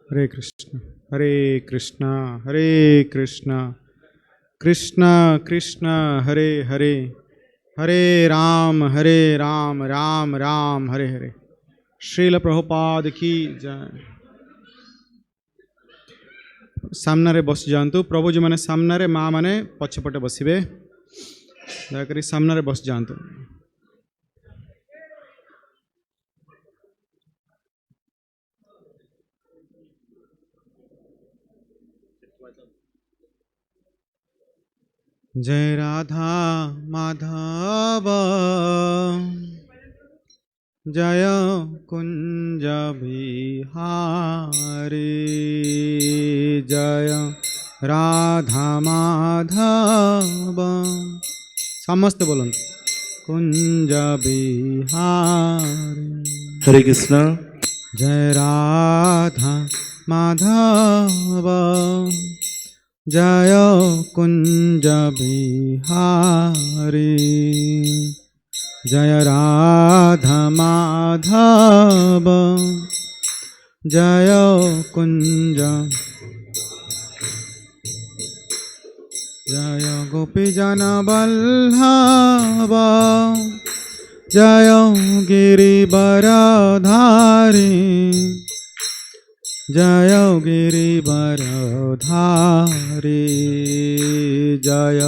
हरे कृष्ण हरे कृष्ण कृष्ण कृष्ण हरे हरे, हरे राम राम राम हरे हरे। श्रील प्रभुपाद की जय। सामने बस जातु, प्रभु जी मैंने सामने, माँ मैंने पछपटे बसवे, दयाकोरी सामने बस जातु। जय राधा माधव जय कुंज बिहारी, जय राधा माधव, समस्त बोलन कुंज बिहारी। हरे कृष्णा। जय राधा माधव जय कुंज बिहारी, जय राधा माधव जय कुंज, जय गोपीजन वल्लभ जय गिरिवरधारी, जय गिरिवरधारी, जय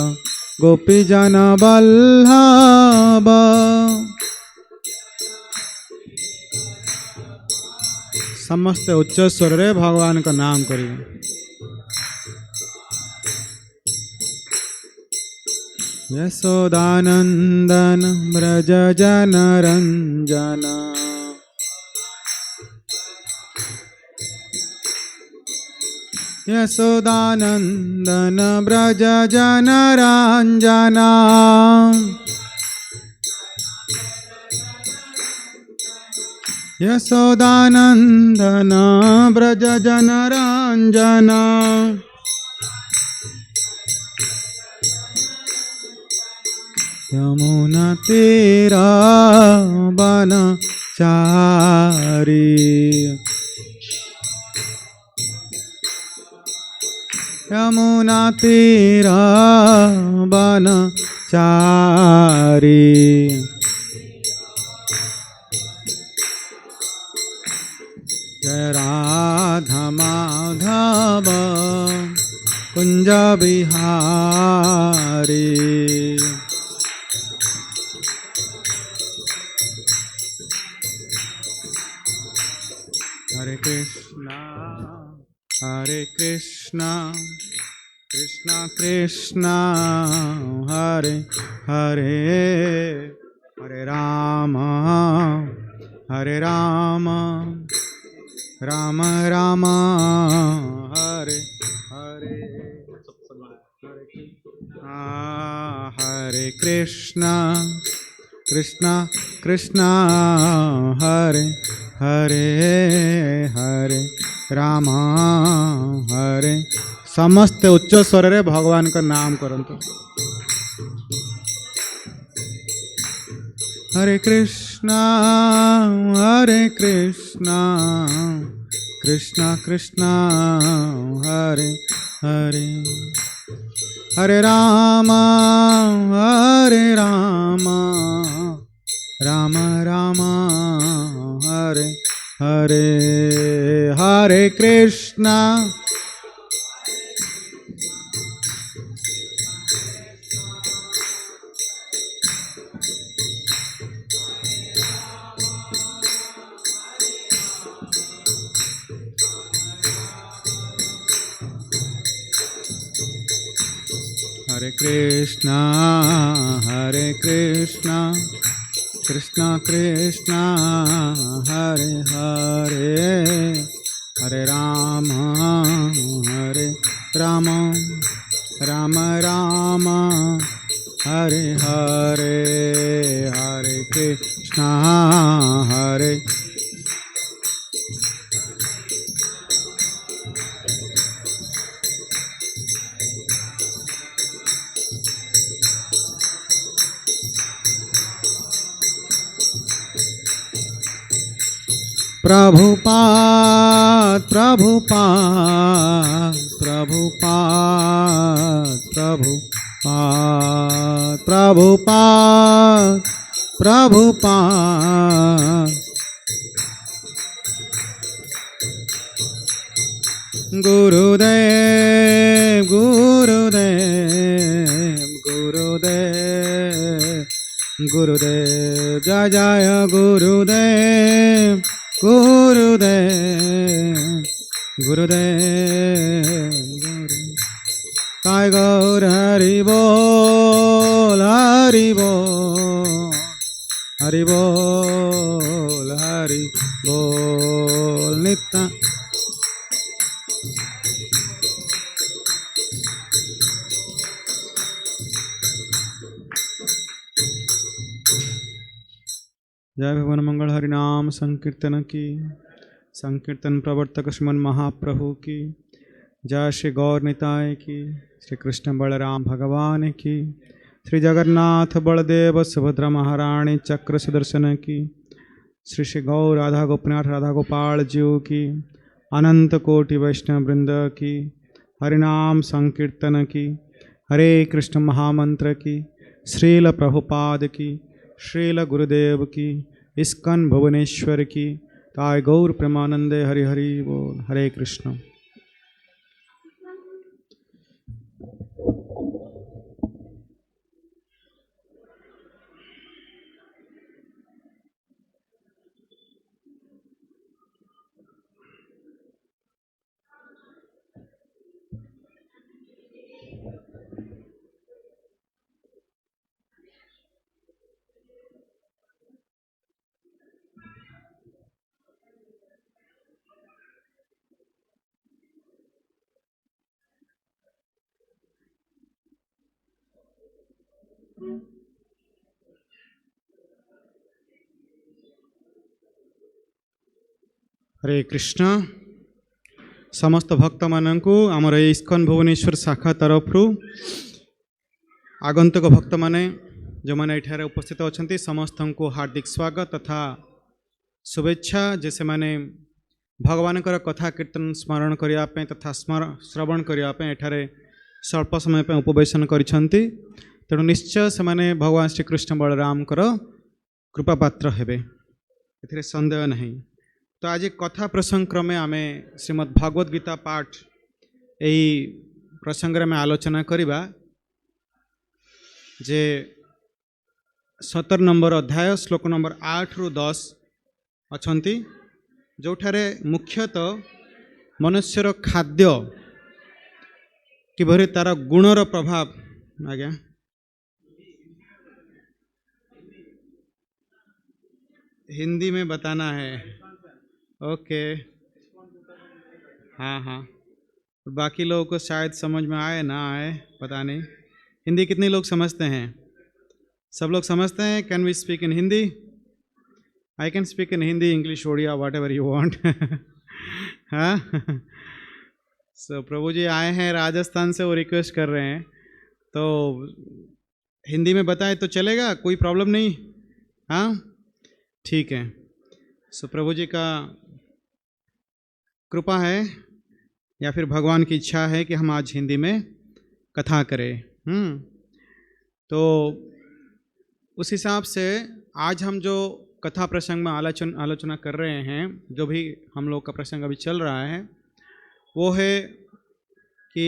गोपीजन वल्लभ। समस्त उच्च स्वर रे भगवान का नाम करिए। यशोदानंदन ब्रज जन रंजन, यशोदानंदन ब्रज जन रंजना, यशोदानंदन ब्रज जन रंजना, यमुना तीरा बनचारी, यमुना तीरा बनचारी, जय राधा माधव कुंज बिहारी। हरे कृष्णा कृष्णा कृष्णा हरे हरे, हरे राम राम राम हरे हरे, हरे कृष्णा कृष्णा कृष्णा हरे हरे, हरे राम हरे। समस्त उच्च स्वर रे भगवान का नाम करंतु। हरे कृष्णा कृष्णा कृष्णा हरे हरे, हरे राम राम राम हरे हरे, हरे कृष्णा हरे कृष्णा कृष्णा कृष्णा हरे हरे, हरे राम राम राम हरे हरे, हरे कृष्णा हरे प्रभुपाद प्रभुपाद प्रभुपाद प्रभुपाद प्रभुपाद प्रभुपाद गुरुदेव गुरुदेव गुरुदेव गुरुदेव जय जय गुरुदेव गुरुदेव गुरुदेव काय गौर हरि बोल हरि बोल हरि बोल हरि बोल नित्य जय भवन मंगल हरि नाम संकीर्तन की संकीर्तन प्रवर्तक श्रीमन महाप्रभु की जय श्री गौर निताय की श्री कृष्ण बलराम भगवान की श्री जगन्नाथ बलदेव सुभद्रा महारानी चक्र सुदर्शन की श्री श्री गौर राधा गोपीनाथ राधा गोपाल जीव की अनंत कोटि वैष्णव वृंद की हरिनाम संकीर्तन की हरे कृष्ण महामंत्र की श्रील प्रभुपाद की श्रील गुरुदेव की इस्कन भुवनेश्वर की ताय गौर प्रेमानंदे हरि हरि बोल हरे कृष्ण। हरे कृष्ण समस्त भक्त मानक आमर इस्कन भुवनेश्वर शाखा तरफ आगंतुक भक्त माने जो मैंने एठारे उपस्थित अच्छा समस्त को हार्दिक स्वागत तथा शुभेच्छा जैसे मैंने भगवान कथा कीर्तन स्मरण करने तथा श्रवण करने एठारे स्वल्प समय पे उपवेशन करिसेंती तेणु निश्चय से माने भगवान श्री कृष्ण बलराम कृपापात्र हेबे एथिरे संदेह नहीं। तो आज कथा प्रसंग क्रमे आमे श्रीमद् भागवत गीता पाठ यही प्रसंग में आलोचना करिबा जे 17 नंबर अध्याय श्लोक नंबर 8 रु 10 अछंती जोठारे मुख्यतः मनुष्यर खाद्य किभरी तार गुणर प्रभाव आज्ञा हिंदी में बताना है। ओके हाँ हाँ बाकी लोगों को शायद समझ में आए ना आए पता नहीं। हिंदी कितने लोग समझते हैं? सब लोग समझते हैं? Can we speak in Hindi? I can speak in Hindi English Odia whatever you want. हाँ सो प्रभु जी आए हैं राजस्थान से, वो रिक्वेस्ट कर रहे हैं तो हिंदी में बताए तो चलेगा, कोई प्रॉब्लम नहीं? हाँ ठीक है। सो प्रभु जी का कृपा है या फिर भगवान की इच्छा है कि हम आज हिंदी में कथा करें। तो उस हिसाब से आज हम जो कथा प्रसंग में आलोचना कर रहे हैं, जो भी हम लोग का प्रसंग अभी चल रहा है वो है कि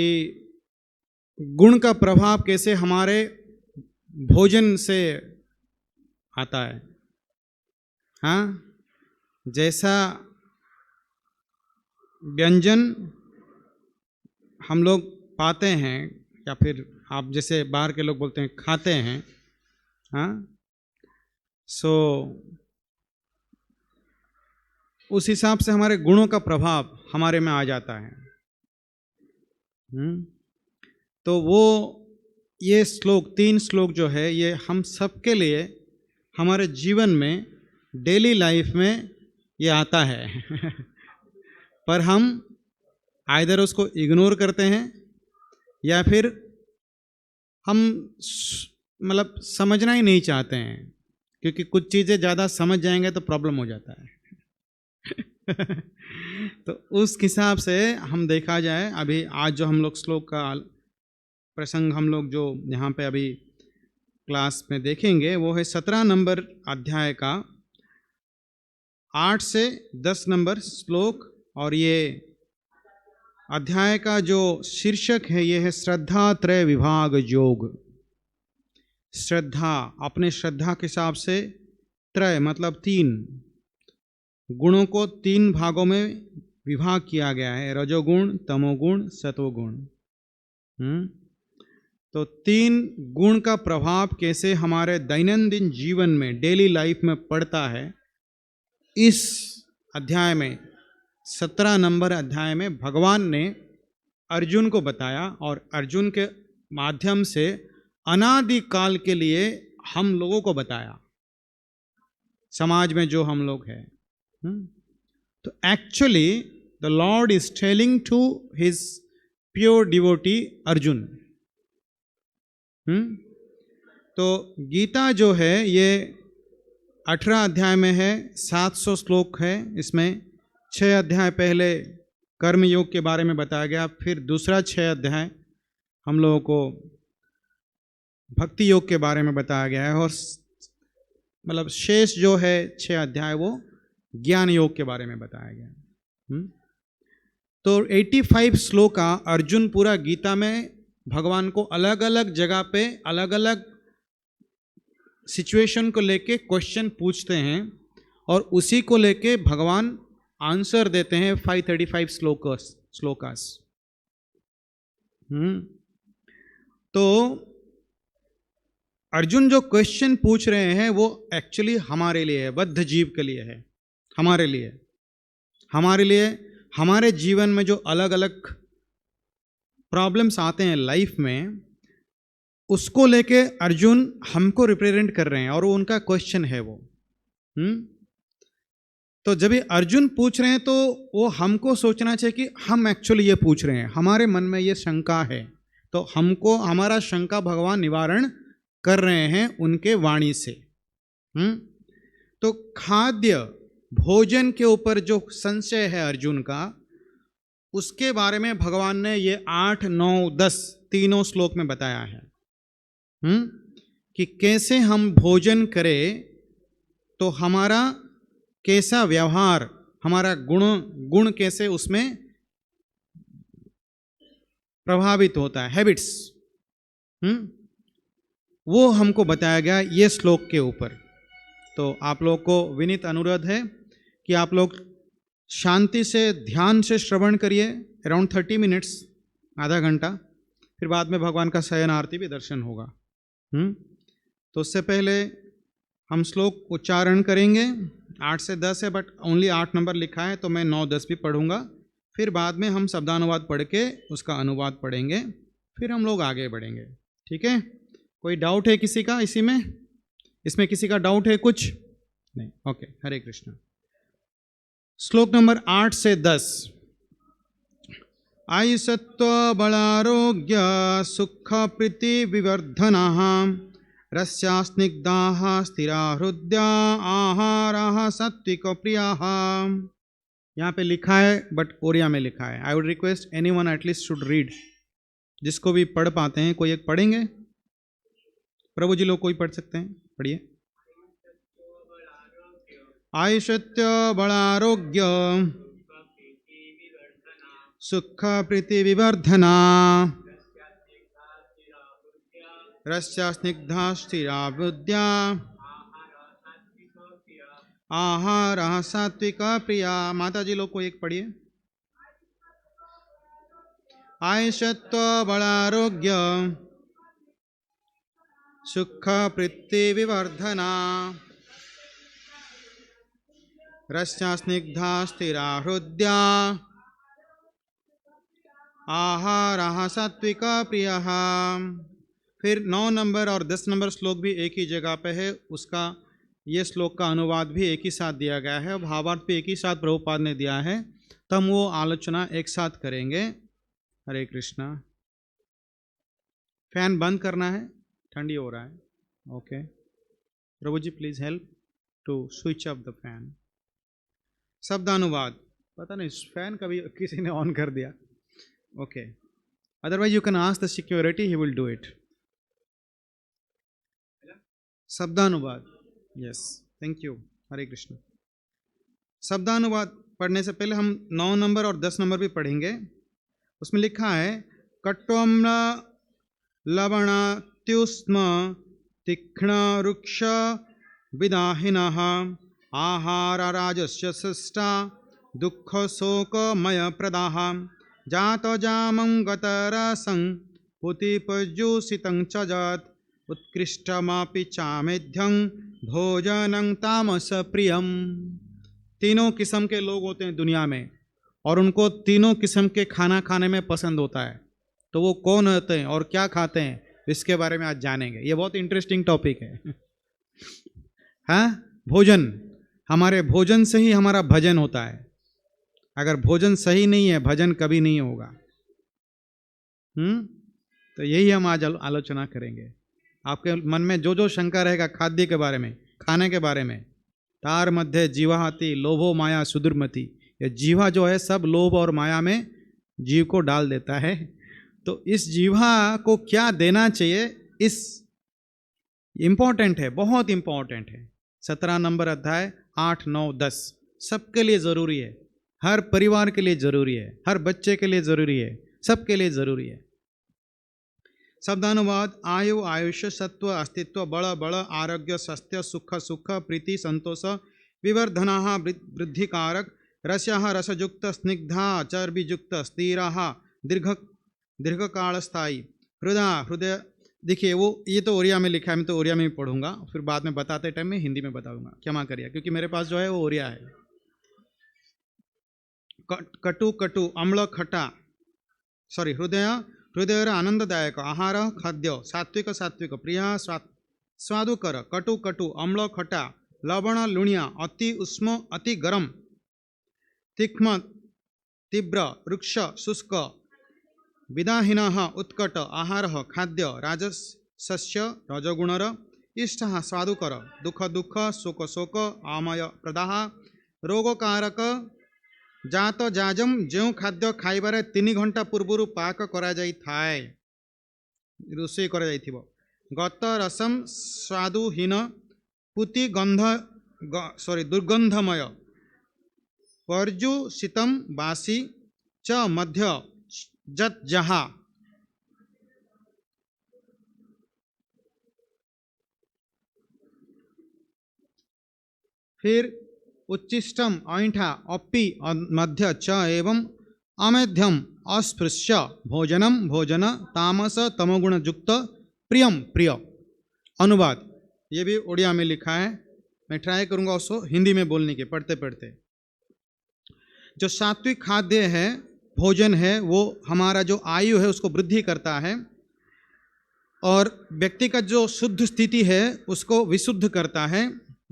गुण का प्रभाव कैसे हमारे भोजन से आता है। हाँ जैसा व्यंजन हम लोग पाते हैं या फिर आप जैसे बाहर के लोग बोलते हैं खाते हैं, हाँ सो उस हिसाब से हमारे गुणों का प्रभाव हमारे में आ जाता है। तो वो ये श्लोक 3 श्लोक जो है ये हम सबके लिए हमारे जीवन में डेली लाइफ में ये आता है पर हम आइदर उसको इग्नोर करते हैं या फिर हम मतलब समझना ही नहीं चाहते हैं, क्योंकि कुछ चीज़ें ज़्यादा समझ जाएंगे तो प्रॉब्लम हो जाता है। तो उस हिसाब से हम देखा जाए, अभी आज जो हम लोग श्लोक का प्रसंग हम लोग जो यहाँ पे अभी क्लास में देखेंगे वो है 17 नंबर अध्याय का 8 से 10 नंबर श्लोक। और ये अध्याय का जो शीर्षक है ये है श्रद्धा त्रय विभाग योग। श्रद्धा, अपने श्रद्धा के हिसाब से, त्रय मतलब 3 गुणों को 3 भागों में विभाग किया गया है, रजोगुण, तमोगुण, सतोगुण। तो 3 गुण का प्रभाव कैसे हमारे दैनंदिन जीवन में, डेली लाइफ में पड़ता है, इस अध्याय में 17 नंबर अध्याय में भगवान ने अर्जुन को बताया और अर्जुन के माध्यम से अनादि काल के लिए हम लोगों को बताया, समाज में जो हम लोग हैं। तो actually the lord is telling to his pure devotee Arjun. तो गीता जो है ये 18 अध्याय में है, 700 श्लोक है। इसमें 6 अध्याय पहले कर्म योग के बारे में बताया गया, फिर दूसरा 6 अध्याय हम लोगों को भक्ति योग के बारे में बताया गया है, और मतलब शेष जो है 6 अध्याय वो ज्ञान योग के बारे में बताया गया। तो 85 श्लोक का अर्जुन पूरा गीता में भगवान को अलग अलग जगह पे अलग अलग सिचुएशन को लेके क्वेश्चन पूछते हैं और उसी को लेके भगवान आंसर देते हैं 535 श्लोकास। तो अर्जुन जो क्वेश्चन पूछ रहे हैं वो एक्चुअली हमारे लिए है, बद्ध जीव के लिए है, हमारे लिए हमारे जीवन में जो अलग अलग प्रॉब्लम्स आते हैं लाइफ में, उसको लेके अर्जुन हमको रिप्रेजेंट कर रहे हैं और वो उनका क्वेश्चन है वो। तो जब ये अर्जुन पूछ रहे हैं तो वो हमको सोचना चाहिए कि हम एक्चुअली ये पूछ रहे हैं, हमारे मन में ये शंका है, तो हमको हमारा शंका भगवान निवारण कर रहे हैं उनके वाणी से। तो खाद्य भोजन के ऊपर जो संशय है अर्जुन का, उसके बारे में भगवान ने ये 8, 9, 10 तीनों श्लोक में बताया है कि कैसे हम भोजन करें तो हमारा कैसा व्यवहार, हमारा गुण कैसे उसमें प्रभावित होता है, हैबिट्स, वो हमको बताया गया ये श्लोक के ऊपर। तो आप लोग को विनीत अनुरोध है कि आप लोग शांति से ध्यान से श्रवण करिए, अराउंड 30 मिनट्स, आधा घंटा, फिर बाद में भगवान का शयन आरती भी दर्शन होगा। तो उससे पहले हम श्लोक उच्चारण करेंगे। 8 से 10 है, बट ओनली 8 नंबर लिखा है, तो मैं 9, 10 भी पढ़ूंगा। फिर बाद में हम शब्दानुवाद पढ़ के उसका अनुवाद पढ़ेंगे, फिर हम लोग आगे बढ़ेंगे। ठीक है? कोई डाउट है किसी का इसमें किसी का डाउट है कुछ? नहीं। ओके, हरे कृष्ण। श्लोक नंबर 8 से 10। आयुषत्व बलारोग्य सुख प्रीति विवर्धनः रस्या स्निग्धाः स्थिरा हृदया आहारः सात्विक प्रियाः। यहाँ पे लिखा है बट ओरिया में लिखा है। I would request anyone at least should read, जिसको भी पढ़ पाते हैं कोई एक पढ़ेंगे। प्रभु जी लोग कोई पढ़ सकते हैं, पढ़िए। आयुष्यत्य बलारोग्य सुख प्रीति विवर्धना रस्या स्निग्धा स्थिरा बुद्ध्या आहारः सात्विक प्रिया। माता जी लोग को एक पढ़िए। आयुष्यत्व बलारोग्य सुख प्रीति विवर्धना रस्या स्निग्धा स्थिरा हृदया आहारः सात्विक प्रियः। फिर 9 नंबर और 10 नंबर श्लोक भी एक ही जगह पे है, उसका ये श्लोक का अनुवाद भी एक ही साथ दिया गया है, भावार्थ भी एक ही साथ प्रभुपाद ने दिया है। तो हम वो आलोचना एक साथ करेंगे। हरे कृष्णा। फैन बंद करना है, ठंडी हो रहा है। ओके, प्रभु जी please help to switch off the fan. शब्दानुवाद, पता नहीं फैन कभी किसी ने ऑन कर दिया। Okay, otherwise you can ask the security, he will do it. शब्दानुवाद, yes, thank you, Hare Krishna. शब्दानुवाद पढ़ने से पहले हम 9 नंबर और 10 नंबर भी पढ़ेंगे। उसमें लिखा है कट्वम्र लवणात्युष्म तीक्ष्ण रुक्ष विदाहिनः आहार राजस्य शिष्टा दुःख शोकमय प्रदाः जात जामंगतरसं पुतिपज्यूषितं च जत् उत्कृष्टमपि चामेध्यं भोजनं तामस प्रियम। तीनों किस्म के लोग होते हैं दुनिया में और उनको तीनों किस्म के खाना खाने में पसंद होता है। तो वो कौन होते हैं और क्या खाते हैं, इसके बारे में आज जानेंगे। ये बहुत इंटरेस्टिंग टॉपिक है। हाँ, भोजन, हमारे भोजन से ही हमारा भजन होता है। अगर भोजन सही नहीं है, भजन कभी नहीं होगा। तो यही हम आज आलोचना करेंगे। आपके मन में जो जो शंका रहेगा खाद्य के बारे में, खाने के बारे में, तार मध्य जीवाहति लोभो माया सुदुर्मति, ये जीवा जो है सब लोभ और माया में जीव को डाल देता है। तो इस जीवा को क्या देना चाहिए, इस इम्पोर्टेंट है, बहुत इम्पोर्टेंट है। 17 नंबर अध्याय 8, 9, 10 सबके लिए ज़रूरी है, हर परिवार के लिए ज़रूरी है, हर बच्चे के लिए ज़रूरी है, सबके लिए ज़रूरी है। शब्दानुवाद, आयु आयुष्य सत्व अस्तित्व बल बल आरोग्य स्वास्थ्य सुख सुख प्रीति संतोष विवर्धना वृद्धिकारक रस्यः रसयुक्त स्निग्धा चर्बीयुक्त स्थिराः दीर्घकालस्थायी हृदय। देखिए वो ये तो ओरिया में लिखा है, मैं तो ओरिया में ही पढ़ूंगा, फिर बाद में बताते टाइम में हिंदी में बताऊंगा, क्षमा करिए, क्योंकि मेरे पास जो है वो ओरिया है। कटु कटु अम्ल खटा, सॉरी, हृदय आनंददायक आहार खाद्य सात्विक सात्विक प्रिय स्वादुकर कटु कटु अम्ल खटा लवण लुणिया अति उष्म अति गरम तीक्ष्ण तीव्र रुक्ष शुष्क विदाहीनः उत्कट आहार खाद्य राजसस्य रजगुणर इष्ट स्वादुकर दुख दुख शोक शोक आमय प्रदाह रोगकारक जात जाजम जो खाद्य खाइबारे 3 घंटा पूर्व पाक करा जाई थाए, रोषेई करा जाइथिबो, गत रसम स्वादुहीन पुति गंध दुर्गंधमय पर्युषितम बासी च मध्य जत जहा। फिर उच्चिष्टम ऐंठा अपि मध्य च एवं अमेध्यम अस्पृश्य भोजनम भोजन तामस तमोगुण युक्त प्रियम प्रिय। अनुवाद, ये भी उड़िया में लिखा है, मैं ट्राई करूंगा उसको हिंदी में बोलने के पढ़ते पढ़ते। जो सात्विक खाद्य है, भोजन है, वो हमारा जो आयु है उसको वृद्धि करता है और व्यक्ति का जो शुद्ध स्थिति है उसको विशुद्ध करता है,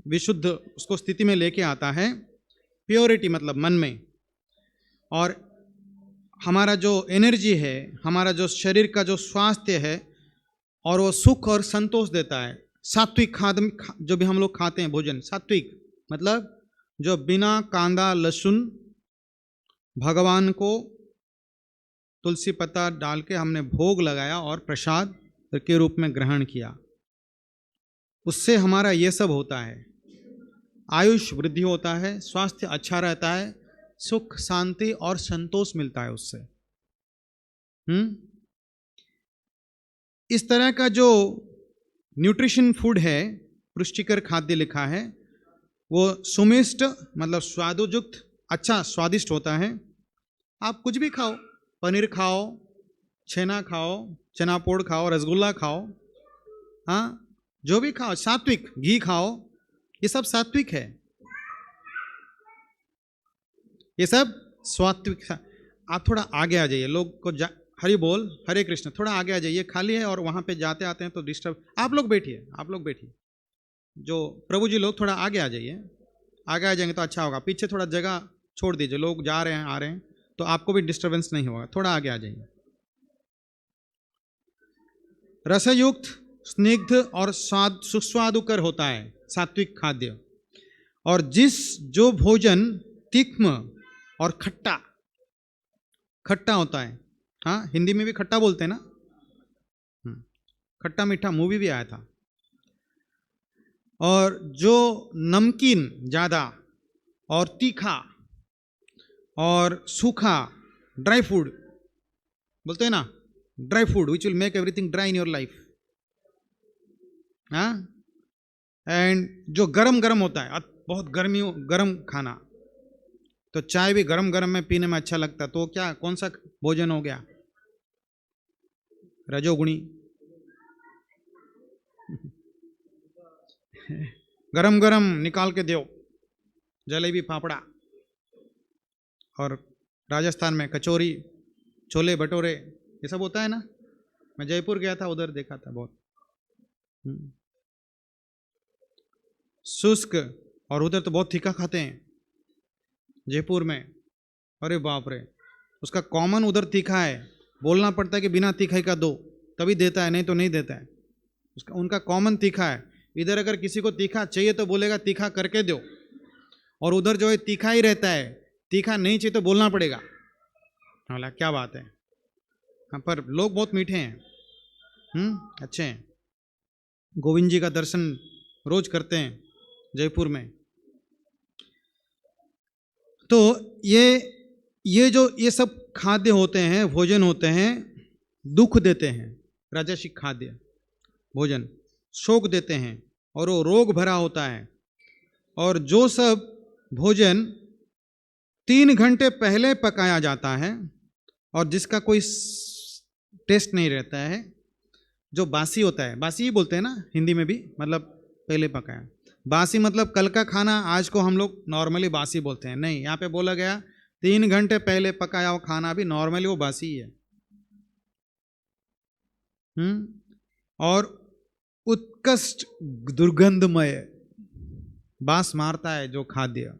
विशुद्ध उसको स्थिति में लेके आता है, प्योरिटी मतलब मन में। और हमारा जो एनर्जी है, हमारा जो शरीर का जो स्वास्थ्य है, और वो सुख और संतोष देता है। सात्विक खाद्य जो भी हम लोग खाते हैं भोजन, सात्विक मतलब जो बिना कांदा लहसुन भगवान को तुलसी पत्ता डाल के हमने भोग लगाया और प्रसाद के रूप में ग्रहण किया, उससे हमारा ये सब होता है। आयुष वृद्धि होता है, स्वास्थ्य अच्छा रहता है, सुख शांति और संतोष मिलता है उससे। इस तरह का जो न्यूट्रिशन फूड है, पुष्टिकर खाद्य लिखा है, वो सुमिष्ट मतलब स्वादुयुक्त, अच्छा स्वादिष्ट होता है। आप कुछ भी खाओ, पनीर खाओ, छेना खाओ, चना पोड़ खाओ, रसगुल्ला खाओ, हाँ जो भी खाओ, सात्विक घी खाओ, ये सब सात्विक है, ये सब सात्विक। आप थोड़ा आगे आ जाइए, लोग को हरि बोल हरे कृष्ण, थोड़ा आगे आ जाइए, खाली है और वहाँ पे जाते आते हैं तो डिस्टर्ब। आप लोग बैठिए, आप लोग बैठिए, जो प्रभु जी लोग थोड़ा आगे आ जाइए, आगे आ जाएंगे तो अच्छा होगा। पीछे थोड़ा जगह छोड़ दीजिए, लोग जा रहे हैं आ रहे हैं तो आपको भी डिस्टर्बेंस नहीं होगा, थोड़ा आगे आ जाइए। रसयुक्त स्निग्ध और स्वाद सुस्वादुकर होता है सात्विक खाद्य। और जो भोजन तीक्ष्ण और खट्टा, खट्टा होता है। हाँ, हिंदी में भी खट्टा बोलते हैं ना, खट्टा मीठा मूवी भी आया था। और जो नमकीन ज़्यादा और तीखा और सूखा, ड्राई फूड बोलते हैं ना, dry food which will make everything dry in your life. हाँ, एंड जो गरम गरम होता है, बहुत गर्मियों गरम खाना, तो चाय भी गरम गरम में पीने में अच्छा लगता है, तो क्या कौन सा भोजन हो गया? रजोगुणी। गरम गरम निकाल के दो, जलेबी फाफड़ा, और राजस्थान में कचौरी, छोले भटूरे, ये सब होता है ना। मैं जयपुर गया था, उधर देखा था बहुत शुष्क, और उधर तो बहुत तीखा खाते हैं जयपुर में। अरे बाप रे, उसका कॉमन उधर तीखा है, बोलना पड़ता है कि बिना तीखे का दो, तभी देता है, नहीं तो नहीं देता है। उसका उनका कॉमन तीखा है। इधर अगर किसी को तीखा चाहिए तो बोलेगा तीखा करके दो, और उधर जो है तीखा ही रहता है, तीखा नहीं चाहिए तो बोलना पड़ेगा। हाँ, क्या बात है। हाँ, पर लोग बहुत मीठे हैं, अच्छे हैं। गोविंद जी का दर्शन रोज करते हैं जयपुर में। तो ये सब खाद्य होते हैं, भोजन होते हैं, दुख देते हैं। राजसिक खाद्य भोजन शोक देते हैं, और वो रोग भरा होता है। और जो सब भोजन 3 घंटे पहले पकाया जाता है और जिसका कोई टेस्ट नहीं रहता है, जो बासी होता है, बासी ही बोलते हैं ना हिंदी में भी, मतलब पहले पकाया। बासी मतलब कल का खाना, आज को हम लोग नॉर्मली बासी बोलते हैं, नहीं, यहाँ पे बोला गया 3 घंटे पहले पकाया हुआ खाना भी नॉर्मली वो बासी ही है। और उत्कृष्ट दुर्गंधमय, बास मारता है जो खाद्य।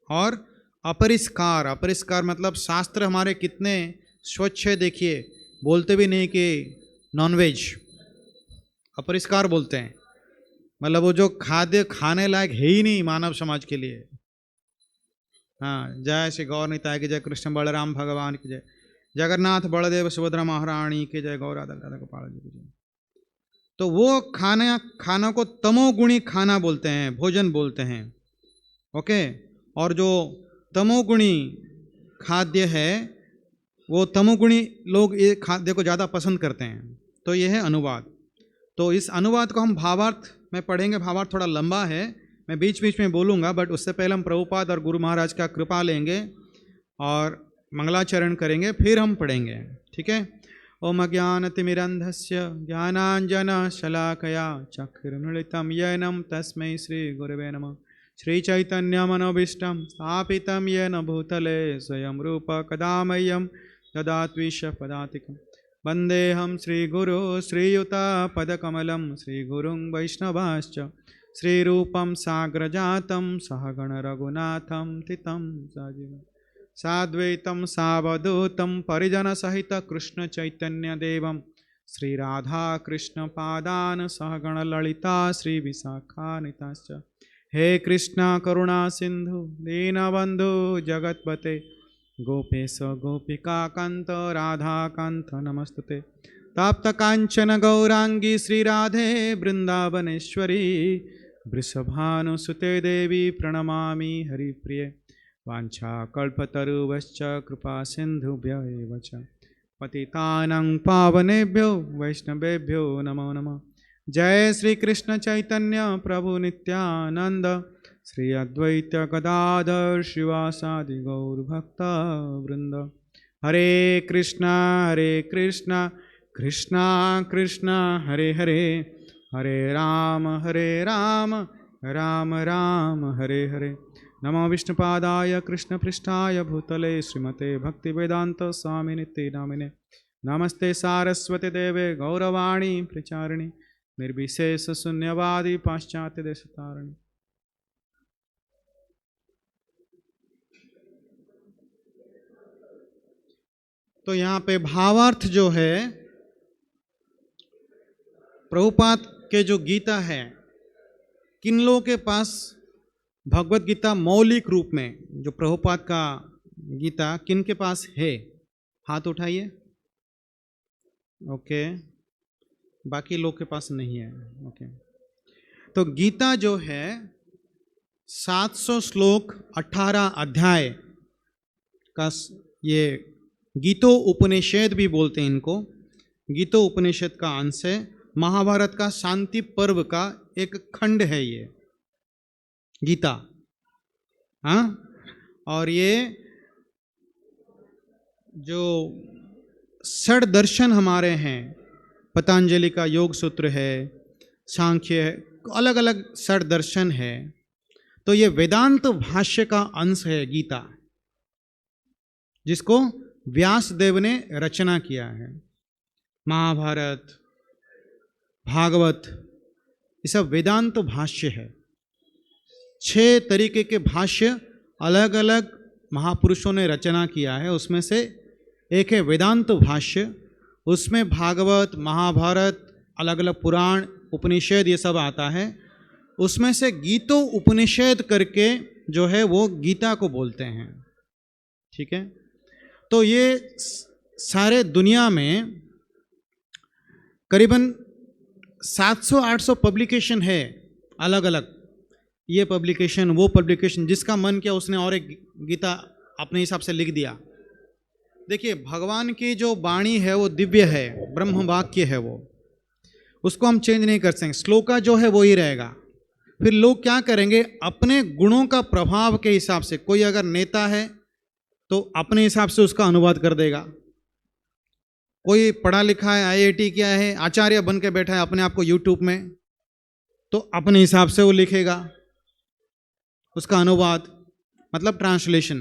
और अपरिष्कार, अपरिष्कार मतलब शास्त्र हमारे कितने स्वच्छ है, देखिए, बोलते भी नहीं कि नॉनवेज, अपरिष्कार बोलते हैं। मतलब वो जो खाद्य खाने लायक है ही नहीं मानव समाज के लिए। हाँ, जय श्री गौर निताय की जय, कृष्ण बलराम भगवान की जय, जगन्नाथ बलदेव सुभद्रा महारानी की जय, गौर राधा राधा गोपाल जी की जय। तो वो खाना को तमोगुणी खाना बोलते हैं, भोजन बोलते हैं। ओके, और जो तमोगुणी खाद्य है, वो तमोगुणी लोग ये खाद्य को ज़्यादा पसंद करते हैं। तो ये है अनुवाद। तो इस अनुवाद को हम भावार्थ में पढ़ेंगे। भावार्थ थोड़ा लंबा है, मैं बीच बीच में बोलूँगा, बट उससे पहले हम प्रभुपाद और गुरु महाराज का कृपा लेंगे और मंगलाचरण करेंगे, फिर हम पढ़ेंगे। ठीक है। ओम अज्ञानतिमिरन्धस्य ज्ञानाञ्जनशलाकया चक्षुरुन्मीलितं येन तस्मै श्रीगुरवे नमः। श्रीचैतन्यमनोभीष्टं स्थापितं येन भूतले स्वयं रूप कदा मह्यं ददात्विषपदातिकं। वन्देऽहं श्रीगुरो श्रीयुतापदकमलं श्रीगुरुं वैष्णवाश्च श्रीरूपं साग्रजातं सहगण रघुनाथं तितं सजीवं साद्वैतं सावधूतं परिजनसहित कृष्णचैतन्यदेवं श्रीराधाकृष्णपादान् सहगण ललिता श्रीविशाखान्विताश्च। हे कृष्णा करुणा सिंधु दीनबंधु जगतपते गोपेश गोपिका कांत राधा कांत नमस्तुते। ताप्त कांचन गौरांगी श्री राधे वृंदावनेश्वरी वृषभानुसुते देवी प्रणमामि हरिप्रिये। वांछा कल्पतरुश्च कृपा सिंधुभ्य एव च पतितानां पावनेभ्यो वैष्णवेभ्यो नमो नमः। जय श्री कृष्ण चैतन्य प्रभु नित्यानंद श्री अद्वैत गदाधर शिवासादि गौर भक्त वृंद। हरे कृष्णा कृष्णा कृष्णा हरे हरे, हरे राम राम राम हरे हरे। नमो विष्णुपादाय कृष्ण पृष्ठाय भूतले श्रीमते भक्तिवेदांत स्वामिनिते नामिने। नमस्ते सारस्वती देवे गौरवाणी प्रचारिणी निर्विशेष शून्यवादी पाश्चात्य देश तारिणी। तो यहाँ पे भावार्थ जो है, प्रभुपाद के जो गीता है, किन लोगों के पास भगवत गीता मौलिक रूप में जो प्रभुपाद का गीता किन के पास है? हाथ उठाइए। ओके, बाकी लोग के पास नहीं है। ओके, तो गीता जो है 700 श्लोक 18 अध्याय का ये गीतो उपनिषद भी बोलते हैं इनको। गीतो उपनिषद का अंश है। महाभारत का शांति पर्व का एक खंड है ये गीता। हाँ, और ये जो षड दर्शन हमारे हैं, पतंजलि का योग सूत्र है, सांख्य है, अलग अलग षड दर्शन है, तो ये वेदांत भाष्य का अंश है गीता, जिसको व्यास देव ने रचना किया है। महाभारत, भागवत, ये सब वेदांत भाष्य है। 6 तरीके के भाष्य अलग अलग महापुरुषों ने रचना किया है, उसमें से एक है वेदांत भाष्य। उसमें भागवत, महाभारत, अलग अलग पुराण, उपनिषद ये सब आता है। उसमें से गीतो उपनिषद करके जो है वो गीता को बोलते हैं। ठीक है, तो ये सारे दुनिया में करीबन 700-800 पब्लिकेशन है अलग अलग। ये पब्लिकेशन, वो पब्लिकेशन, जिसका मन किया उसने और एक गीता अपने हिसाब से लिख दिया। देखिए, भगवान की जो वाणी है वो दिव्य है, ब्रह्म वाक्य है, वो उसको हम चेंज नहीं कर सकते। श्लोका जो है वो ही रहेगा। फिर लोग क्या करेंगे, अपने गुणों का प्रभाव के हिसाब से, कोई अगर नेता है तो अपने हिसाब से उसका अनुवाद कर देगा। कोई पढ़ा लिखा है, IIT किया है, आचार्य बन के बैठा है अपने आप को यूट्यूब में, तो अपने हिसाब से वो लिखेगा उसका अनुवाद, मतलब ट्रांसलेशन।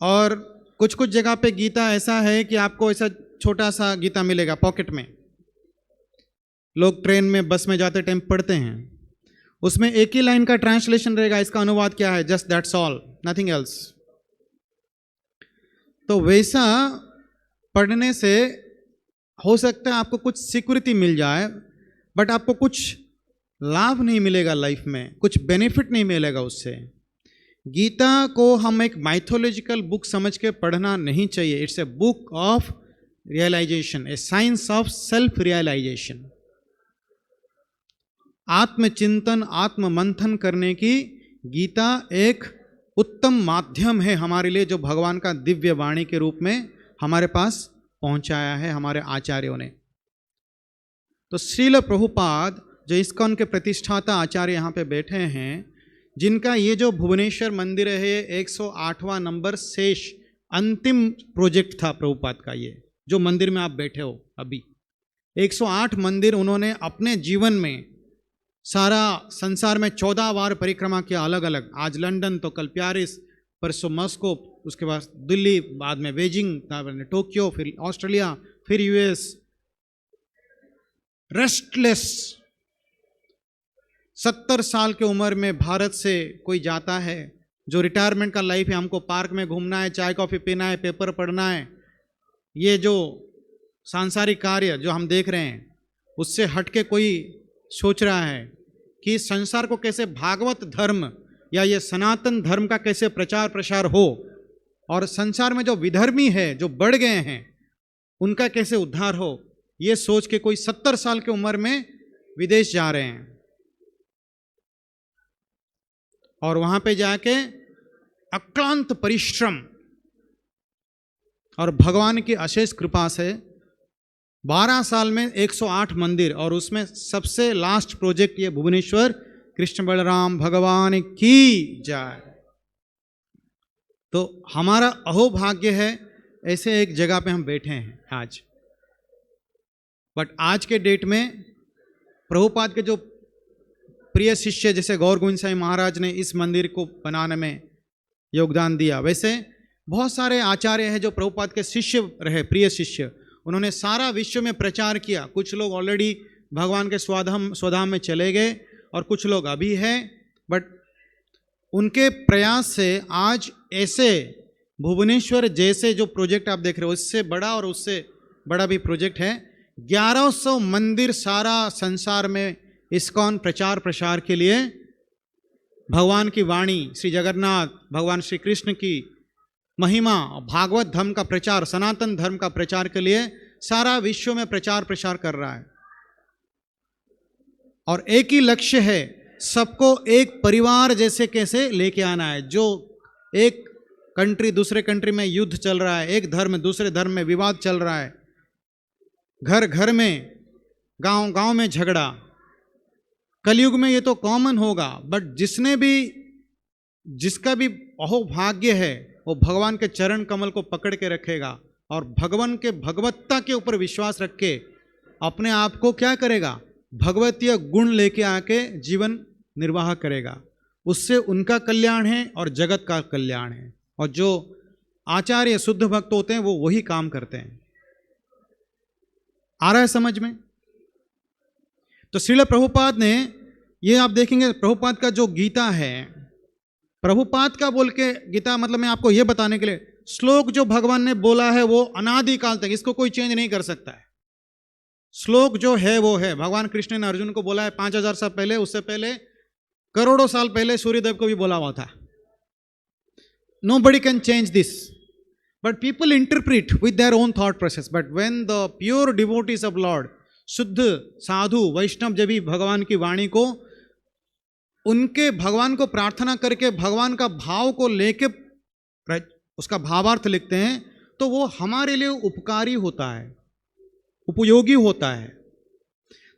और कुछ कुछ जगह पे गीता ऐसा है कि आपको ऐसा छोटा सा गीता मिलेगा पॉकेट में। लोग ट्रेन में, बस में जाते टाइम पढ़ते हैं, उसमें एक ही लाइन का ट्रांसलेशन रहेगा, इसका अनुवाद क्या है, just that's all, nothing else. तो वैसा पढ़ने से हो सकता है आपको कुछ सिक्योरिटी मिल जाए, बट आपको कुछ लाभ नहीं मिलेगा लाइफ में, कुछ बेनिफिट नहीं मिलेगा उससे। गीता को हम एक माइथोलॉजिकल बुक समझ के पढ़ना नहीं चाहिए। It's a book of realization, a science of self realization. आत्मचिंतन, आत्म मंथन करने की गीता एक उत्तम माध्यम है हमारे लिए, जो भगवान का दिव्य वाणी के रूप में हमारे पास पहुंचाया है हमारे आचार्यों ने। तो श्रील प्रभुपाद, जो इस्कॉन के प्रतिष्ठाता आचार्य यहाँ पे बैठे हैं, जिनका ये जो भुवनेश्वर मंदिर है 108वां नंबर शेष अंतिम प्रोजेक्ट था प्रभुपाद का, ये जो मंदिर में आप बैठे हो अभी, 108 मंदिर उन्होंने अपने जीवन में, सारा संसार में 14 बार परिक्रमा किया अलग अलग। आज लंदन, तो कल पेरिस, परसों मॉस्को, उसके बाद दिल्ली, बाद में बीजिंग, टोक्यो, फिर ऑस्ट्रेलिया, फिर US। रेस्टलेस 70 साल की उम्र में भारत से कोई जाता है, जो रिटायरमेंट का लाइफ है, हमको पार्क में घूमना है, चाय कॉफ़ी पीना है, पेपर पढ़ना है, ये जो सांसारिक कार्य जो हम देख रहे हैं, उससे हटके कोई सोच रहा है कि संसार को कैसे भागवत धर्म या ये सनातन धर्म का कैसे प्रचार प्रसार हो, और संसार में जो विधर्मी है, जो बढ़ गए हैं, उनका कैसे उद्धार हो, ये सोच के कोई 70 साल की उम्र में विदेश जा रहे हैं। और वहां पे जाके अक्लांत परिश्रम और भगवान की अशेष कृपा से 12 साल में 108 मंदिर, और उसमें सबसे लास्ट प्रोजेक्ट ये भुवनेश्वर कृष्ण बलराम भगवान की जय। तो हमारा अहोभाग्य है ऐसे एक जगह पे हम बैठे हैं आज। बट आज के डेट में प्रभुपाद के जो प्रिय शिष्य, जैसे गौर गोविंद साई महाराज ने इस मंदिर को बनाने में योगदान दिया, वैसे बहुत सारे आचार्य हैं जो प्रभुपाद के शिष्य रहे, प्रिय शिष्य। उन्होंने सारा विश्व में प्रचार किया। कुछ लोग ऑलरेडी भगवान के स्वधाम में चले गए और कुछ लोग अभी हैं, बट उनके प्रयास से आज ऐसे भुवनेश्वर जैसे जो प्रोजेक्ट आप देख रहे हो, इससे बड़ा और उससे बड़ा भी प्रोजेक्ट है। 1100 मंदिर सारा संसार में इस्कॉन प्रचार प्रसार के लिए भगवान की वाणी, श्री जगन्नाथ भगवान श्री कृष्ण की महिमा, भागवत धर्म का प्रचार, सनातन धर्म का प्रचार के लिए सारा विश्व में प्रचार प्रसार कर रहा है। और एक ही लक्ष्य है, सबको एक परिवार जैसे कैसे लेके आना है। जो एक कंट्री दूसरे कंट्री में युद्ध चल रहा है, एक धर्म दूसरे धर्म में विवाद चल रहा है, घर घर में, गांव गांव में झगड़ा, कलयुग में ये तो कॉमन होगा। बट जिसका भी अहोभाग्य है वो भगवान के चरण कमल को पकड़ के रखेगा और भगवान के भगवत्ता के ऊपर विश्वास रख के अपने आप को क्या करेगा, भगवतीय गुण लेके आके जीवन निर्वाह करेगा। उससे उनका कल्याण है और जगत का कल्याण है। और जो आचार्य शुद्ध भक्त होते हैं वो वही काम करते हैं। आ रहा है समझ में? तो श्रील प्रभुपाद ने, ये आप देखेंगे प्रभुपाद का जो गीता है, प्रभुपाद का बोल के गीता मतलब मैं आपको ये बताने के लिए, श्लोक जो भगवान ने बोला है वो अनादिकाल तक, इसको कोई चेंज नहीं कर सकता है। श्लोक जो है वो है। भगवान कृष्ण ने अर्जुन को बोला है 5000 साल पहले, उससे पहले करोड़ों साल पहले सूर्यदेव को भी बोला हुआ था। Nobody can change this, but people interpret with their own thought process. But when the pure devotees of Lord, शुद्ध साधु वैष्णव जब भी भगवान की वाणी को, उनके भगवान को प्रार्थना करके भगवान का भाव को लेके उसका भावार्थ लिखते हैं, तो वो हमारे लिए उपकारी होता है, उपयोगी होता है।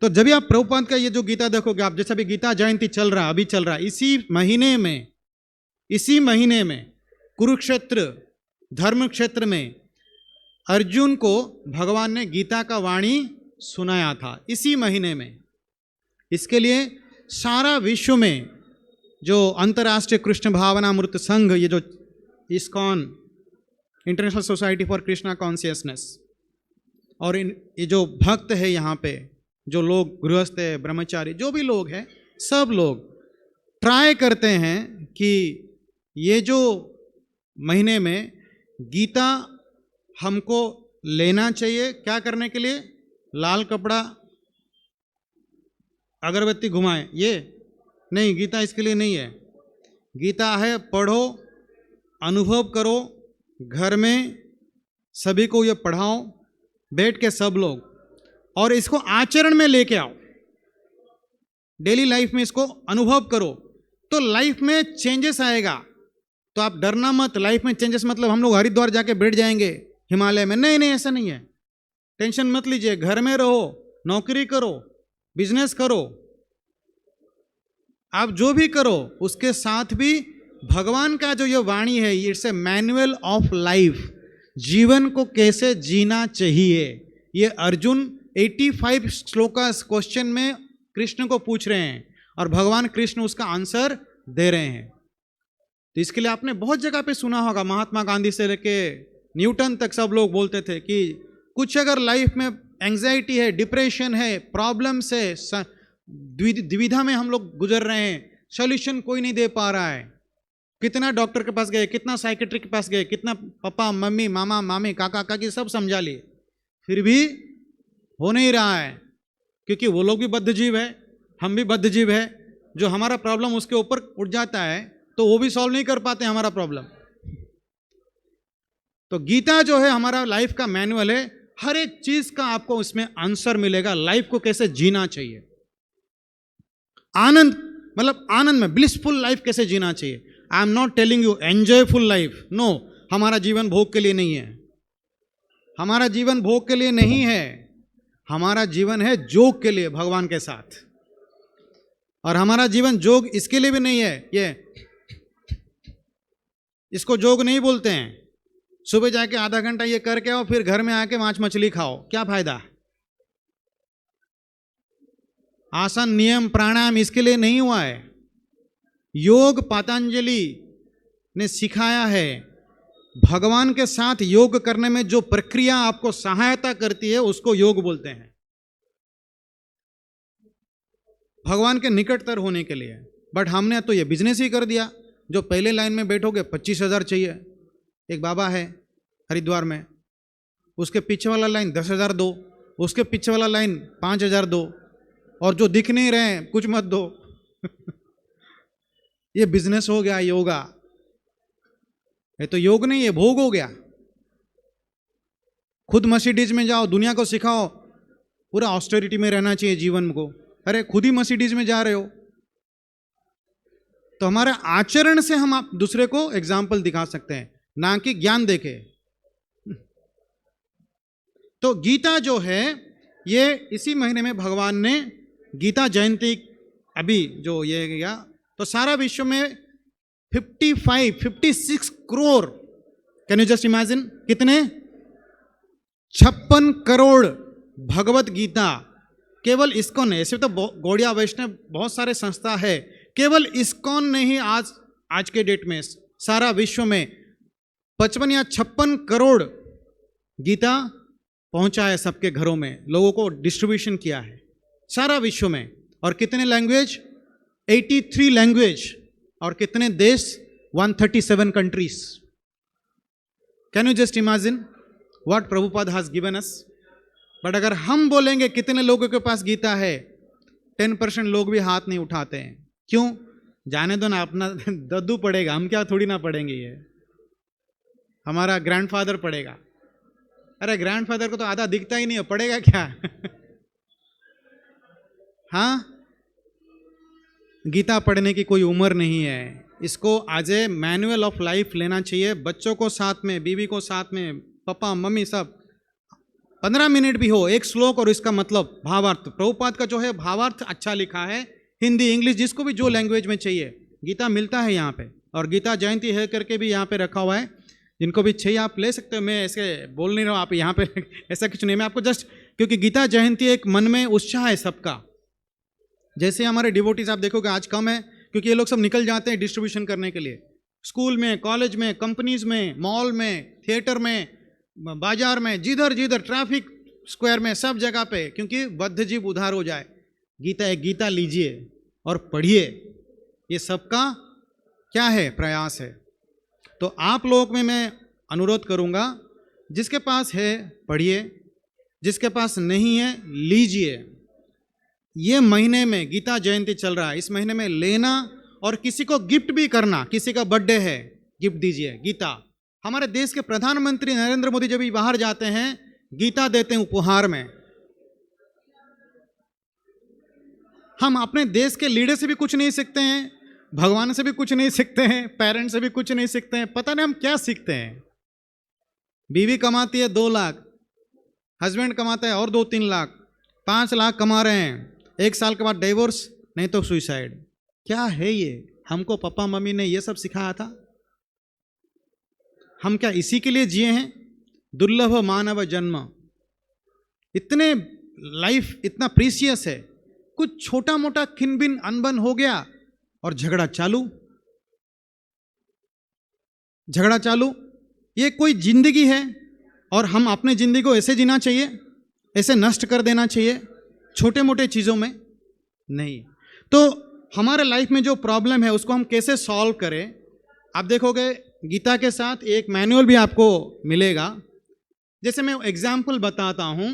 तो जब भी आप प्रभुपाद का ये जो गीता देखोगे, आप जैसा भी गीता जयंती चल रहा है, अभी चल रहा है, इसी महीने में कुरुक्षेत्र धर्म क्षेत्र में अर्जुन को भगवान ने गीता का वाणी सुनाया था, इसी महीने में। इसके लिए सारा विश्व में जो अंतर्राष्ट्रीय कृष्ण भावनामृत संघ, ये जो ISKCON, international society for Krishna consciousness, और ये जो भक्त है यहाँ पे, जो लोग गृहस्थ है, ब्रह्मचारी, जो भी लोग हैं, सब लोग ट्राई करते हैं कि ये जो महीने में गीता हमको लेना चाहिए। क्या करने के लिए? लाल कपड़ा, अगरबत्ती घुमाए, ये नहीं, गीता इसके लिए नहीं है। गीता है पढ़ो, अनुभव करो, घर में सभी को ये पढ़ाओ, बैठ के सब लोग, और इसको आचरण में लेके आओ, डेली लाइफ में इसको अनुभव करो, तो लाइफ में चेंजेस आएगा। तो आप डरना मत। लाइफ में चेंजेस मतलब हम लोग हरिद्वार जाके बैठ जाएंगे हिमालय में, नहीं नहीं, ऐसा नहीं है। टेंशन मत लीजिए, घर में रहो, नौकरी करो, बिजनेस करो, आप जो भी करो, उसके साथ भी भगवान का जो ये वाणी है, it's a manual of life. जीवन को कैसे जीना चाहिए, ये अर्जुन 85 श्लोकास क्वेश्चन में कृष्ण को पूछ रहे हैं और भगवान कृष्ण उसका आंसर दे रहे हैं। तो इसके लिए आपने बहुत जगह पे सुना होगा, महात्मा गांधी से लेके न्यूटन तक सब लोग बोलते थे कि कुछ अगर लाइफ में एंग्जाइटी है, डिप्रेशन है, प्रॉब्लम्स है, द्विधा में हम लोग गुजर रहे हैं, सॉल्यूशन कोई नहीं दे पा रहा है, कितना डॉक्टर के पास गए, कितना साइकेट्रिक के पास गए, कितना पापा मम्मी मामा मामी काका काकी सब समझा लिए, फिर भी हो नहीं रहा है। क्योंकि वो लोग भी बद्धजीव है, हम भी बद्धजीव है। जो हमारा प्रॉब्लम उसके ऊपर उठ जाता है तो वो भी सॉल्व नहीं कर पाते हमारा प्रॉब्लम। तो गीता जो है हमारा लाइफ का मैनुअल है, हर एक चीज का आपको उसमें आंसर मिलेगा, लाइफ को कैसे जीना चाहिए, आनंद मतलब आनंद में ब्लिसफुल लाइफ कैसे जीना चाहिए। I am not telling you enjoyful life, no, हमारा जीवन भोग के लिए नहीं है, हमारा जीवन भोग के लिए नहीं है, हमारा जीवन है जोग के लिए भगवान के साथ। और हमारा जीवन जोग इसके लिए भी नहीं है, ये इसको जोग नहीं बोलते हैं। सुबह जाके आधा घंटा ये करके आओ, फिर घर में आके मांस मछली खाओ, क्या फायदा। आसन नियम प्राणायाम इसके लिए नहीं हुआ है। योग पतंजलि ने सिखाया है, भगवान के साथ योग करने में जो प्रक्रिया आपको सहायता करती है उसको योग बोलते हैं, भगवान के निकटतर होने के लिए। बट हमने तो ये बिजनेस ही कर दिया। जो पहले लाइन में बैठोगे 25,000 चाहिए, एक बाबा है हरिद्वार में, उसके पीछे वाला लाइन 10,000 दो, उसके पीछे वाला लाइन 5,000 दो, और जो दिख नहीं रहे हैं कुछ मत दो। ये बिजनेस हो गया योगा, ये तो योग नहीं, ये भोग हो गया। खुद मर्सिडीज में जाओ, दुनिया को सिखाओ पूरा ऑस्टेरिटी में रहना चाहिए जीवन को, अरे खुद ही मर्सिडीज में जा रहे हो। तो हमारे आचरण से हम आप दूसरे को एग्जाम्पल दिखा सकते हैं, ना कि ज्ञान देके। तो गीता जो है ये इसी महीने में भगवान ने गीता जयंती अभी जो ये गया, तो सारा विश्व में 56 crore, can you just imagine, कितने 56 करोड़ भगवत गीता केवल इस्कॉन ने, ऐसे तो गौड़िया वैष्णव बहुत सारे संस्था है, केवल इस्कॉन ने ही आज के डेट में सारा विश्व में 55 या 56 करोड़ गीता पहुंचा है सबके घरों में, लोगों को डिस्ट्रीब्यूशन किया है सारा विश्व में। और कितने लैंग्वेज, 83 लैंग्वेज, और कितने देश, 137 countries. Can you just imagine what Prabhupada has given us. But अगर हम बोलेंगे कितने लोगों के पास गीता है, 10% लोग भी हाथ नहीं उठाते हैं। क्यों? जाने दो ना, अपना दद्दू पढ़ेगा, हम क्या थोड़ी ना पढ़ेंगे, ये हमारा ग्रैंडफादर पढ़ेगा। अरे ग्रैंडफादर को तो आधा दिखता ही नहीं है, पढ़ेगा क्या? हाँ, गीता पढ़ने की कोई उम्र नहीं है, इसको आज ए मैनुअल ऑफ लाइफ लेना चाहिए। बच्चों को साथ में, बीवी को साथ में, पापा मम्मी सब, 15 मिनट भी हो, एक श्लोक और इसका मतलब भावार्थ, प्रभुपाद का जो है भावार्थ अच्छा लिखा है, हिंदी इंग्लिश जिसको भी जो लैंग्वेज में चाहिए गीता मिलता है यहाँ पे। और गीता जयंती है करके भी यहाँ पे रखा हुआ है, जिनको भी चाहिए आप ले सकते हो। मैं ऐसे बोल नहीं रहा हूँ, आप यहाँ पे ऐसा कुछ नहीं, मैं आपको जस्ट, क्योंकि गीता जयंती एक मन में उत्साह है सबका। जैसे हमारे डिवोटीज आप देखोगे आज कम है, क्योंकि ये लोग सब निकल जाते हैं डिस्ट्रीब्यूशन करने के लिए, स्कूल में, कॉलेज में, कंपनीज में, मॉल में, थिएटर में, बाजार में, जिधर जिधर ट्रैफिक स्क्वायर में, सब जगह पे, क्योंकि बद्ध जीव उद्धार हो जाए। गीता एक गीता लीजिए और पढ़िए, ये सबका क्या है, प्रयास है। तो आप लोग में मैं अनुरोध करूंगा, जिसके पास है पढ़िए, जिसके पास नहीं है लीजिए। ये महीने में गीता जयंती चल रहा है, इस महीने में लेना और किसी को गिफ्ट भी करना, किसी का बर्थडे है गिफ्ट दीजिए गीता। हमारे देश के प्रधानमंत्री नरेंद्र मोदी जब भी बाहर जाते हैं गीता देते हैं उपहार में। हम अपने देश के लीडर से भी कुछ नहीं सीखते हैं, भगवान से भी कुछ नहीं सीखते हैं, पेरेंट्स से भी कुछ नहीं सीखते हैं, पता नहीं हम क्या सीखते हैं। बीवी कमाती है 2 लाख, हस्बैंड कमाता है और 2-3 लाख, 5 लाख कमा रहे हैं, 1 साल के बाद डिवोर्स, नहीं तो सुसाइड। क्या है ये? हमको पापा मम्मी ने ये सब सिखाया था? हम क्या इसी के लिए जिए हैं? दुर्लभ मानव जन्म, इतने लाइफ इतना प्रीसियस है, कुछ छोटा मोटा खिनबिन अनबन हो गया और झगड़ा चालू, झगड़ा चालू। ये कोई जिंदगी है? और हम अपने जिंदगी को ऐसे जीना चाहिए, ऐसे नष्ट कर देना चाहिए छोटे मोटे चीजों में? नहीं। तो हमारे लाइफ में जो प्रॉब्लम है उसको हम कैसे सॉल्व करें? आप देखोगे गीता के साथ एक मैनुअल भी आपको मिलेगा। जैसे मैं एग्जाम्पल बताता हूं,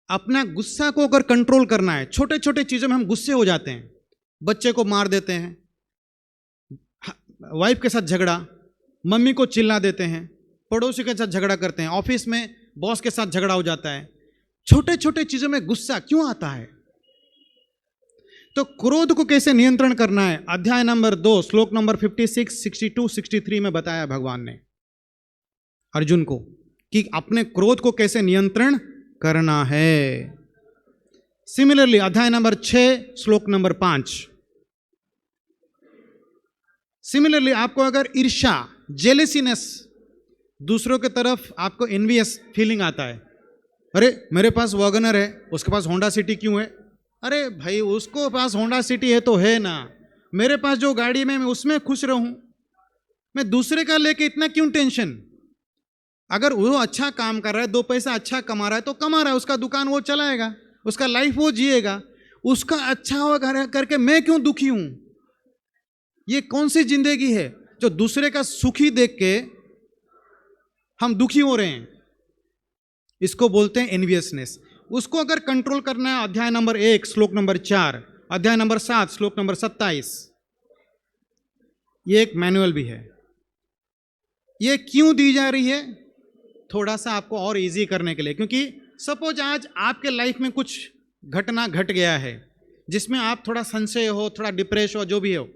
अपना गुस्सा को अगर कंट्रोल करना है, छोटे छोटे चीजों में हम गुस्से हो जाते हैं, बच्चे को मार देते हैं, वाइफ के साथ झगड़ा, मम्मी को चिल्ला देते हैं, पड़ोसी के साथ झगड़ा करते हैं, ऑफिस में बॉस के साथ झगड़ा हो जाता है। छोटे छोटे चीजों में गुस्सा क्यों आता है? तो क्रोध को कैसे नियंत्रण करना है, अध्याय नंबर 2 श्लोक नंबर 56, 62, 63 में बताया भगवान ने अर्जुन को कि अपने क्रोध को कैसे नियंत्रण करना है। सिमिलरली अध्याय नंबर 6 श्लोक नंबर 5, सिमिलरली आपको अगर ईर्ष्या, जेलेसीनेस, दूसरों के तरफ आपको एनवियस फीलिंग आता है, अरे मेरे पास वैगनर है, उसके पास होंडा सिटी क्यों है? अरे भाई उसको पास होंडा सिटी है तो है ना, मेरे पास जो गाड़ी में मैं उसमें खुश रहूं, मैं दूसरे का लेके इतना क्यों टेंशन? अगर वो अच्छा काम कर रहा है, 2 पैसा अच्छा कमा रहा है तो कमा रहा है, उसका दुकान वो चलाएगा, उसका लाइफ वो जिएगा, उसका अच्छा होगा करके मैं क्यों दुखी हूं? ये कौन सी जिंदगी है जो दूसरे का सुखी देख के हम दुखी हो रहे हैं? इसको बोलते हैं एनवियसनेस। उसको अगर कंट्रोल करना है, अध्याय नंबर 1 श्लोक नंबर 4, अध्याय नंबर 7 श्लोक नंबर 27, ये एक मैनुअल भी है। ये क्यों दी जा रही है? थोड़ा सा आपको और इजी करने के लिए, क्योंकि सपोज आज आपके लाइफ में कुछ घटना घट गया है जिसमें आप थोड़ा संशय हो, थोड़ा डिप्रेस हो, जो भी हो,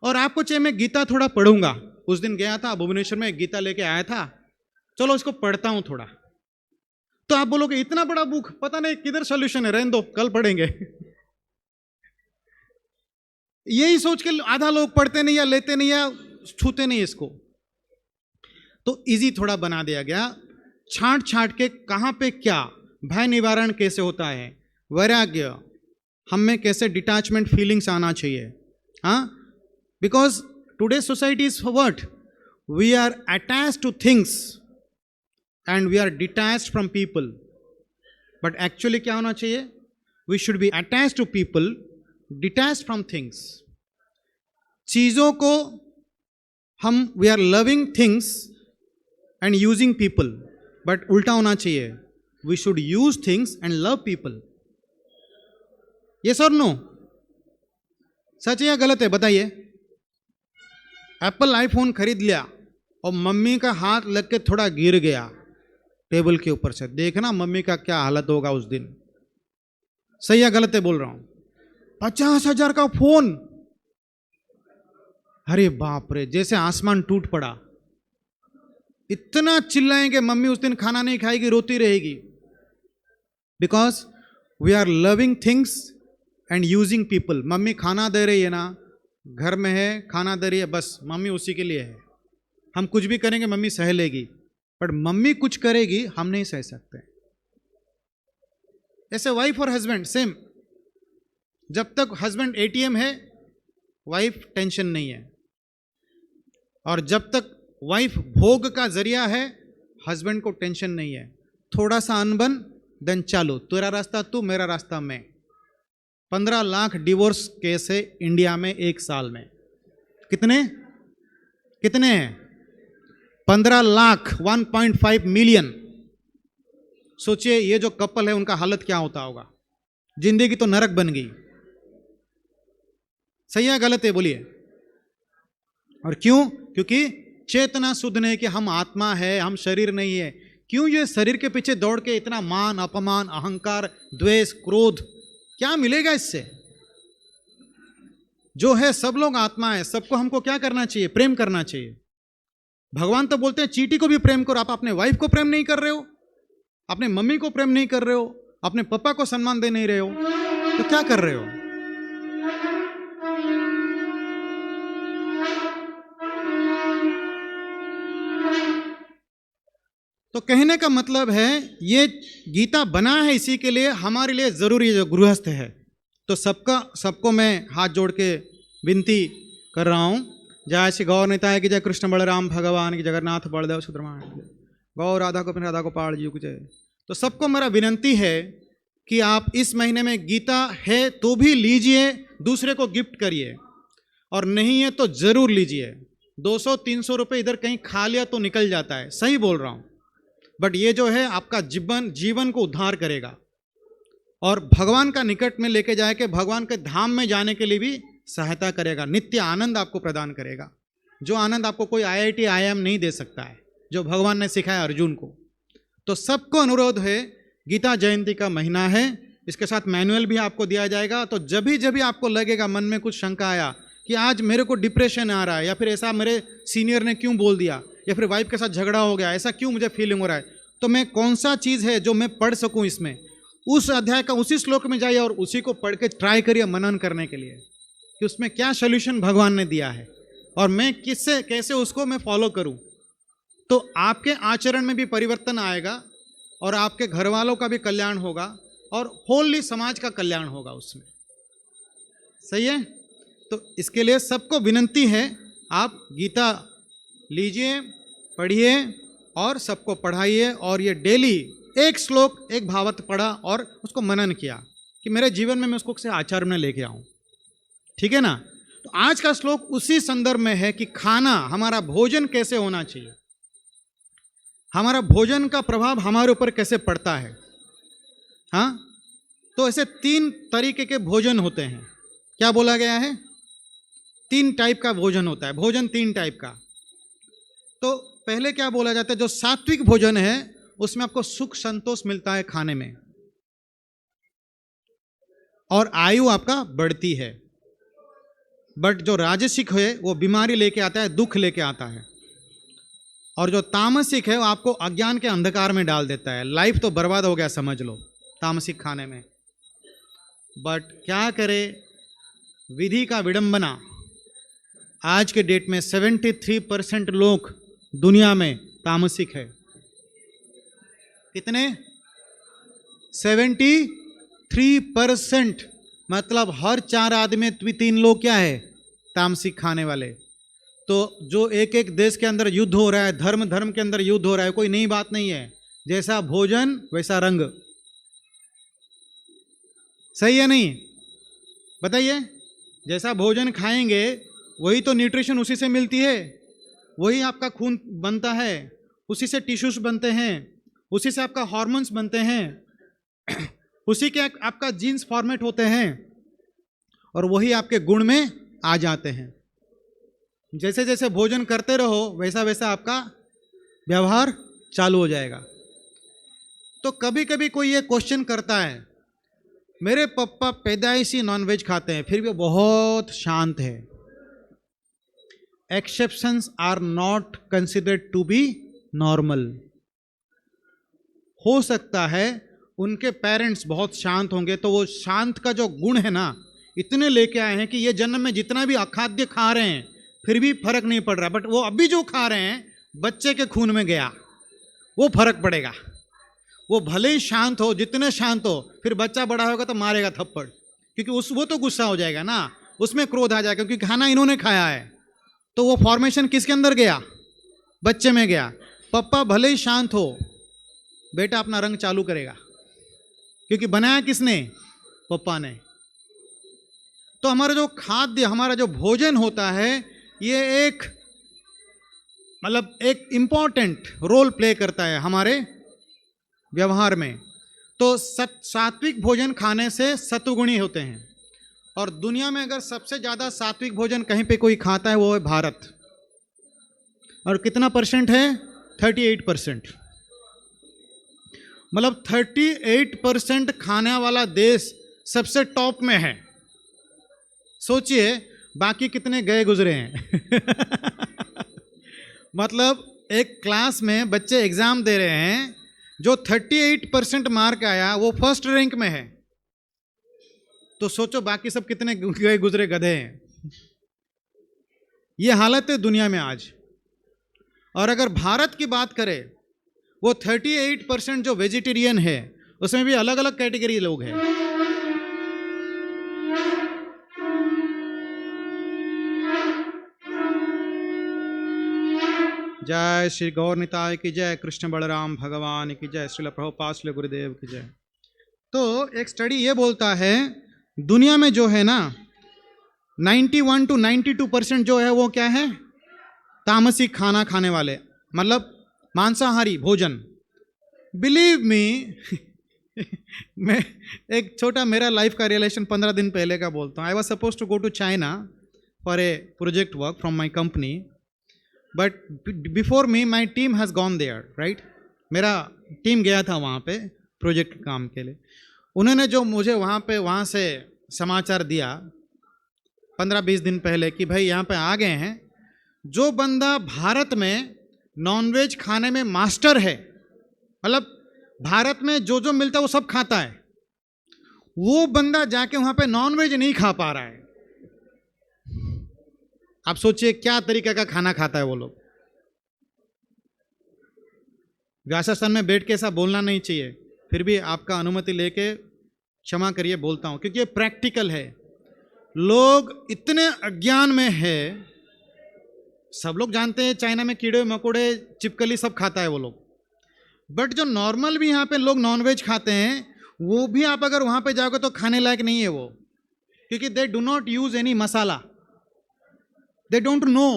और आपको चाहिए मैं गीता थोड़ा पढ़ूंगा। उस दिन गया था भुवनेश्वर में, गीता लेके आया था, चलो इसको पढ़ता हूं थोड़ा। तो आप बोलोगे इतना बड़ा बुक, पता नहीं किधर सॉल्यूशन है, रहने दो कल पढ़ेंगे। यही सोच के आधा लोग पढ़ते नहीं या लेते नहीं या छूते नहीं इसको। तो इजी थोड़ा बना दिया गया, छांट छांट के कहां पे क्या, भय निवारण कैसे होता है, वैराग्य, हम में कैसे डिटैचमेंट फीलिंग्स आना चाहिए। हाँ, because today society is what, we are attached to things and we are detached from people. But actually क्या होना चाहिए, we should be attached to people, detached from things. चीजों को हम, we are loving things and using people, but उल्टा होना चाहिए, we should use things and love people. Yes और नो? सच है या गलत है बताइए? एप्पल आईफोन खरीद लिया और मम्मी का हाथ लग के थोड़ा गिर गया टेबल के ऊपर से, देखना मम्मी का क्या हालत होगा उस दिन। सही या गलत है बोल रहा हूं? 50,000 का फोन, अरे बाप रे, जैसे आसमान टूट पड़ा। इतना चिल्लाएंगे, मम्मी उस दिन खाना नहीं खाएगी, रोती रहेगी। Because we are loving things and using people. Mummy खाना दे रही है ना, घर में है, खाना दे रही है, बस मम्मी उसी के लिए है। हम कुछ भी करेंगे मम्मी सह लेगी, पर मम्मी कुछ करेगी हम नहीं सह सकते। ऐसे वाइफ और हस्बैंड सेम, जब तक हस्बैंड एटीएम है वाइफ टेंशन नहीं है, और जब तक वाइफ भोग का जरिया है हस्बैंड को टेंशन नहीं है। थोड़ा सा अनबन, देन चालू, तेरा रास्ता तू, मेरा रास्ता मैं। 15 लाख डिवोर्स केस है इंडिया में एक साल में। कितने कितने हैं? 15 लाख, 1.5 मिलियन। सोचिए ये जो कपल है उनका हालत क्या होता होगा। जिंदगी तो नरक बन गई। सही है गलत है बोलिए? और क्यों? क्योंकि चेतना शुद्ध नहीं कि हम आत्मा है, हम शरीर नहीं है। क्यों ये शरीर के पीछे दौड़ के इतना मान अपमान, अहंकार, द्वेष, क्रोध, क्या मिलेगा इससे? जो है सब लोग आत्मा है, सबको हमको क्या करना चाहिए? प्रेम करना चाहिए। भगवान तो बोलते हैं चींटी को भी प्रेम करो। आप अपने वाइफ को प्रेम नहीं कर रहे हो, अपने मम्मी को प्रेम नहीं कर रहे हो, अपने पापा को सम्मान दे नहीं रहे हो, तो क्या कर रहे हो? तो कहने का मतलब है ये गीता बना है इसी के लिए, हमारे लिए जरूरी है जो गृहस्थ है। तो सबको मैं हाथ जोड़ के विनती कर रहा हूँ। जय श्री गौर निताय की जय, कृष्ण बलराम भगवान की, जगन्नाथ बलदेव सुब्रह्मण्य की जय, गौ राधा गोविंद राधा गोपाल जी की जय। तो सबको मेरा विनती है कि आप इस महीने में गीता है तो भी लीजिए, दूसरे को गिफ्ट करिए, और नहीं है तो जरूर लीजिए। 200-300 रुपये इधर कहीं खा लिया तो निकल जाता है, सही बोल रहा हूँ, बट ये जो है आपका जीवन को उद्धार करेगा और भगवान का निकट में लेके जाए के भगवान के धाम में जाने के लिए भी सहायता करेगा। नित्य आनंद आपको प्रदान करेगा, जो आनंद आपको कोई IIT IIM नहीं दे सकता है, जो भगवान ने सिखाया अर्जुन को। तो सबको अनुरोध है, गीता जयंती का महीना है, इसके साथ मैनुअल भी आपको दिया जाएगा। तो जब भी आपको लगेगा मन में कुछ शंका आया कि आज मेरे को डिप्रेशन आ रहा है, या फिर ऐसा मेरे सीनियर ने क्यों बोल दिया, या फिर वाइफ के साथ झगड़ा हो गया, ऐसा क्यों मुझे फीलिंग हो रहा है, तो मैं कौन सा चीज़ है जो मैं पढ़ सकूं इसमें, उस अध्याय का उसी श्लोक में जाइए और उसी को पढ़ के ट्राई करिए मनन करने के लिए कि उसमें क्या सोल्यूशन भगवान ने दिया है और मैं कैसे उसको मैं फॉलो करूं। तो आपके आचरण में भी परिवर्तन आएगा और आपके घर वालों का भी कल्याण होगा और होली समाज का कल्याण होगा उसमें। सही है? तो इसके लिए सबको विनती है, आप गीता लीजिए, पढ़िए और सबको पढ़ाइए। और ये डेली एक श्लोक, एक भावार्थ पढ़ा और उसको मनन किया कि मेरे जीवन में मैं उसको से आचार में लेके आऊं। ठीक है ना? तो आज का श्लोक उसी संदर्भ में है कि खाना, हमारा भोजन कैसे होना चाहिए, हमारा भोजन का प्रभाव हमारे ऊपर कैसे पड़ता है। हाँ, तो ऐसे 3 तरीके के भोजन होते हैं। क्या बोला गया है? तीन टाइप का भोजन होता है, भोजन तीन टाइप का। तो पहले क्या बोला जाता है, जो सात्विक भोजन है उसमें आपको सुख संतोष मिलता है खाने में, और आयु आपका बढ़ती है। बट जो राजसिक है वो बीमारी लेके आता है, दुख लेके आता है। और जो तामसिक है वो आपको अज्ञान के अंधकार में डाल देता है, लाइफ तो बर्बाद हो गया समझ लो तामसिक खाने में। बट क्या करे, विधि का विडंबना, आज के डेट में 73% लोग दुनिया में तामसिक है। कितने? 73%, मतलब हर 4 आदमी में 3 लोग क्या है, तामसिक खाने वाले। तो जो एक एक देश के अंदर युद्ध हो रहा है, धर्म धर्म के अंदर युद्ध हो रहा है, कोई नई बात नहीं है। जैसा भोजन वैसा रंग, सही है नहीं? बताइए, जैसा भोजन खाएंगे वही तो न्यूट्रिशन उसी से मिलती है, वही आपका खून बनता है, उसी से टिश्यूज बनते हैं, उसी से आपका हार्मोन्स बनते हैं, उसी के आपका जीन्स फॉर्मेट होते हैं, और वही आपके गुण में आ जाते हैं। जैसे जैसे भोजन करते रहो वैसा वैसा आपका व्यवहार चालू हो जाएगा। तो कभी कभी कोई ये क्वेश्चन करता है, मेरे पापा पैदाइशी नॉनवेज खाते हैं फिर भी बहुत शांत है। Exceptions are not considered to be normal. हो सकता है उनके पेरेंट्स बहुत शांत होंगे, तो वो शांत का जो गुण है ना, इतने लेके आए हैं कि ये जन्म में जितना भी अखाद्य खा रहे हैं फिर भी फर्क नहीं पड़ रहा। बट वो अभी जो खा रहे हैं बच्चे के खून में गया, वो फर्क पड़ेगा। वो भले ही शांत हो, जितने शांत हो, फिर बच्चा बड़ा होगा तो मारेगा थप्पड़, क्योंकि वो तो गुस्सा हो जाएगा ना, उसमें क्रोध आ जाएगा, क्योंकि खाना इन्होंने खाया है। तो वो फॉर्मेशन किसके अंदर गया? बच्चे में गया। पप्पा भले ही शांत हो, बेटा अपना रंग चालू करेगा, क्योंकि बनाया किसने? पप्पा ने। तो हमारा जो खाद्य, हमारा जो भोजन होता है, ये एक मतलब एक इंपॉर्टेंट रोल प्ले करता है हमारे व्यवहार में। तो सात्विक भोजन खाने से सत्वगुणी होते हैं। और दुनिया में अगर सबसे ज़्यादा सात्विक भोजन कहीं पे कोई खाता है वो है भारत। और कितना परसेंट है? 38%। मतलब 38% खाने वाला देश सबसे टॉप में है। सोचिए बाकी कितने गए गुजरे हैं। मतलब एक क्लास में बच्चे एग्जाम दे रहे हैं, जो 38% मार्क आया वो फर्स्ट रैंक में है। तो सोचो बाकी सब कितने गए गुजरे गधे हैं। ये हालत है दुनिया में आज। और अगर भारत की बात करें, वो 38% जो वेजिटेरियन है, उसमें भी अलग अलग कैटेगरी लोग हैं। जय श्री गौर निताय की जय, कृष्ण बलराम भगवान की जय, श्रील प्रभुपाद श्रील गुरुदेव की जय। तो एक स्टडी ये बोलता है, दुनिया में जो है ना 91 to 92% जो है वो क्या है? तामसिक खाना खाने वाले, मतलब मांसाहारी भोजन। बिलीव मी, मैं एक छोटा मेरा लाइफ का रिलेशन 15 दिन पहले का बोलता हूँ। I was suppose to go to China for a project work from my company, but before me my team has gone there, right. मेरा टीम गया था वहाँ पे प्रोजेक्ट काम के लिए। उन्होंने जो मुझे वहाँ से समाचार दिया 15-20 दिन पहले कि भाई यहाँ पे आ गए हैं, जो बंदा भारत में नॉनवेज खाने में मास्टर है, मतलब भारत में जो जो मिलता है वो सब खाता है, वो बंदा जाके वहाँ पे नॉनवेज नहीं खा पा रहा है। आप सोचिए क्या तरीके का खाना खाता है वो लोग। व्यासासन में बैठ के ऐसा बोलना नहीं चाहिए, फिर भी आपका अनुमति लेके क्षमा करिए बोलता हूँ, क्योंकि ये प्रैक्टिकल है। लोग इतने अज्ञान में है, सब लोग जानते हैं चाइना में कीड़े मकोड़े चिपकली सब खाता है वो लोग, बट जो नॉर्मल भी यहाँ पे लोग नॉनवेज खाते हैं, वो भी आप अगर वहाँ पे जाओगे तो खाने लायक नहीं है वो, क्योंकि they do not use any masala, they don't know.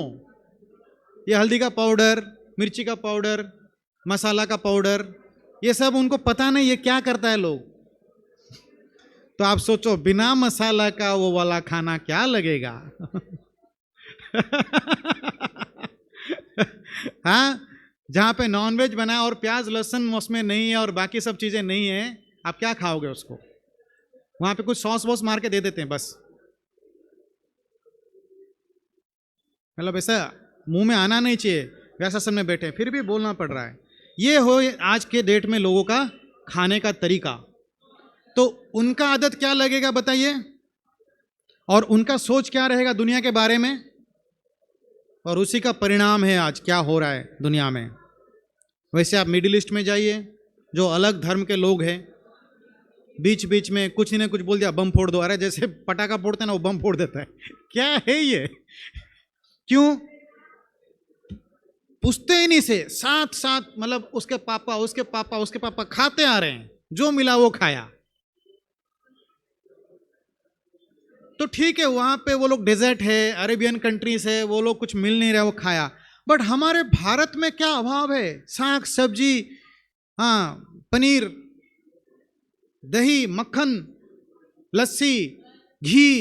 ये हल्दी का पाउडर, मिर्ची का पाउडर, मसाला का पाउडर, ये सब उनको पता नहीं ये क्या करता है लोग। तो आप सोचो बिना मसाला का वो वाला खाना क्या लगेगा। हाँ, जहाँ पे नॉनवेज बना है और प्याज लहसुन उसमें नहीं है और बाकी सब चीजें नहीं है, आप क्या खाओगे उसको? वहां पे कुछ सॉस वॉस मार के दे देते हैं बस। मतलब ऐसा मुंह में आना नहीं चाहिए, वैसा सब में बैठे फिर भी बोलना पड़ रहा है। ये हो आज के डेट में लोगों का खाने का तरीका। तो उनका आदत क्या लगेगा बताइए, और उनका सोच क्या रहेगा दुनिया के बारे में, और उसी का परिणाम है आज क्या हो रहा है दुनिया में। वैसे आप मिडिल ईस्ट में जाइए, जो अलग धर्म के लोग हैं, बीच बीच में कुछ ने कुछ बोल दिया, बम फोड़ दो। अरे जैसे पटाखा फोड़ते हैं ना, वो बम फोड़ देता है। क्या है ये? क्यों? पूछते ही नहीं से साथ साथ, मतलब उसके पापा उसके पापा उसके पापा खाते आ रहे हैं, जो मिला वो खाया। तो ठीक है, वहां पे वो लोग डेजर्ट है, अरेबियन कंट्रीज है, वो लोग कुछ मिल नहीं रहा, वो खाया। बट हमारे भारत में क्या अभाव है? साग सब्जी, हाँ, पनीर, दही, मक्खन, लस्सी, घी,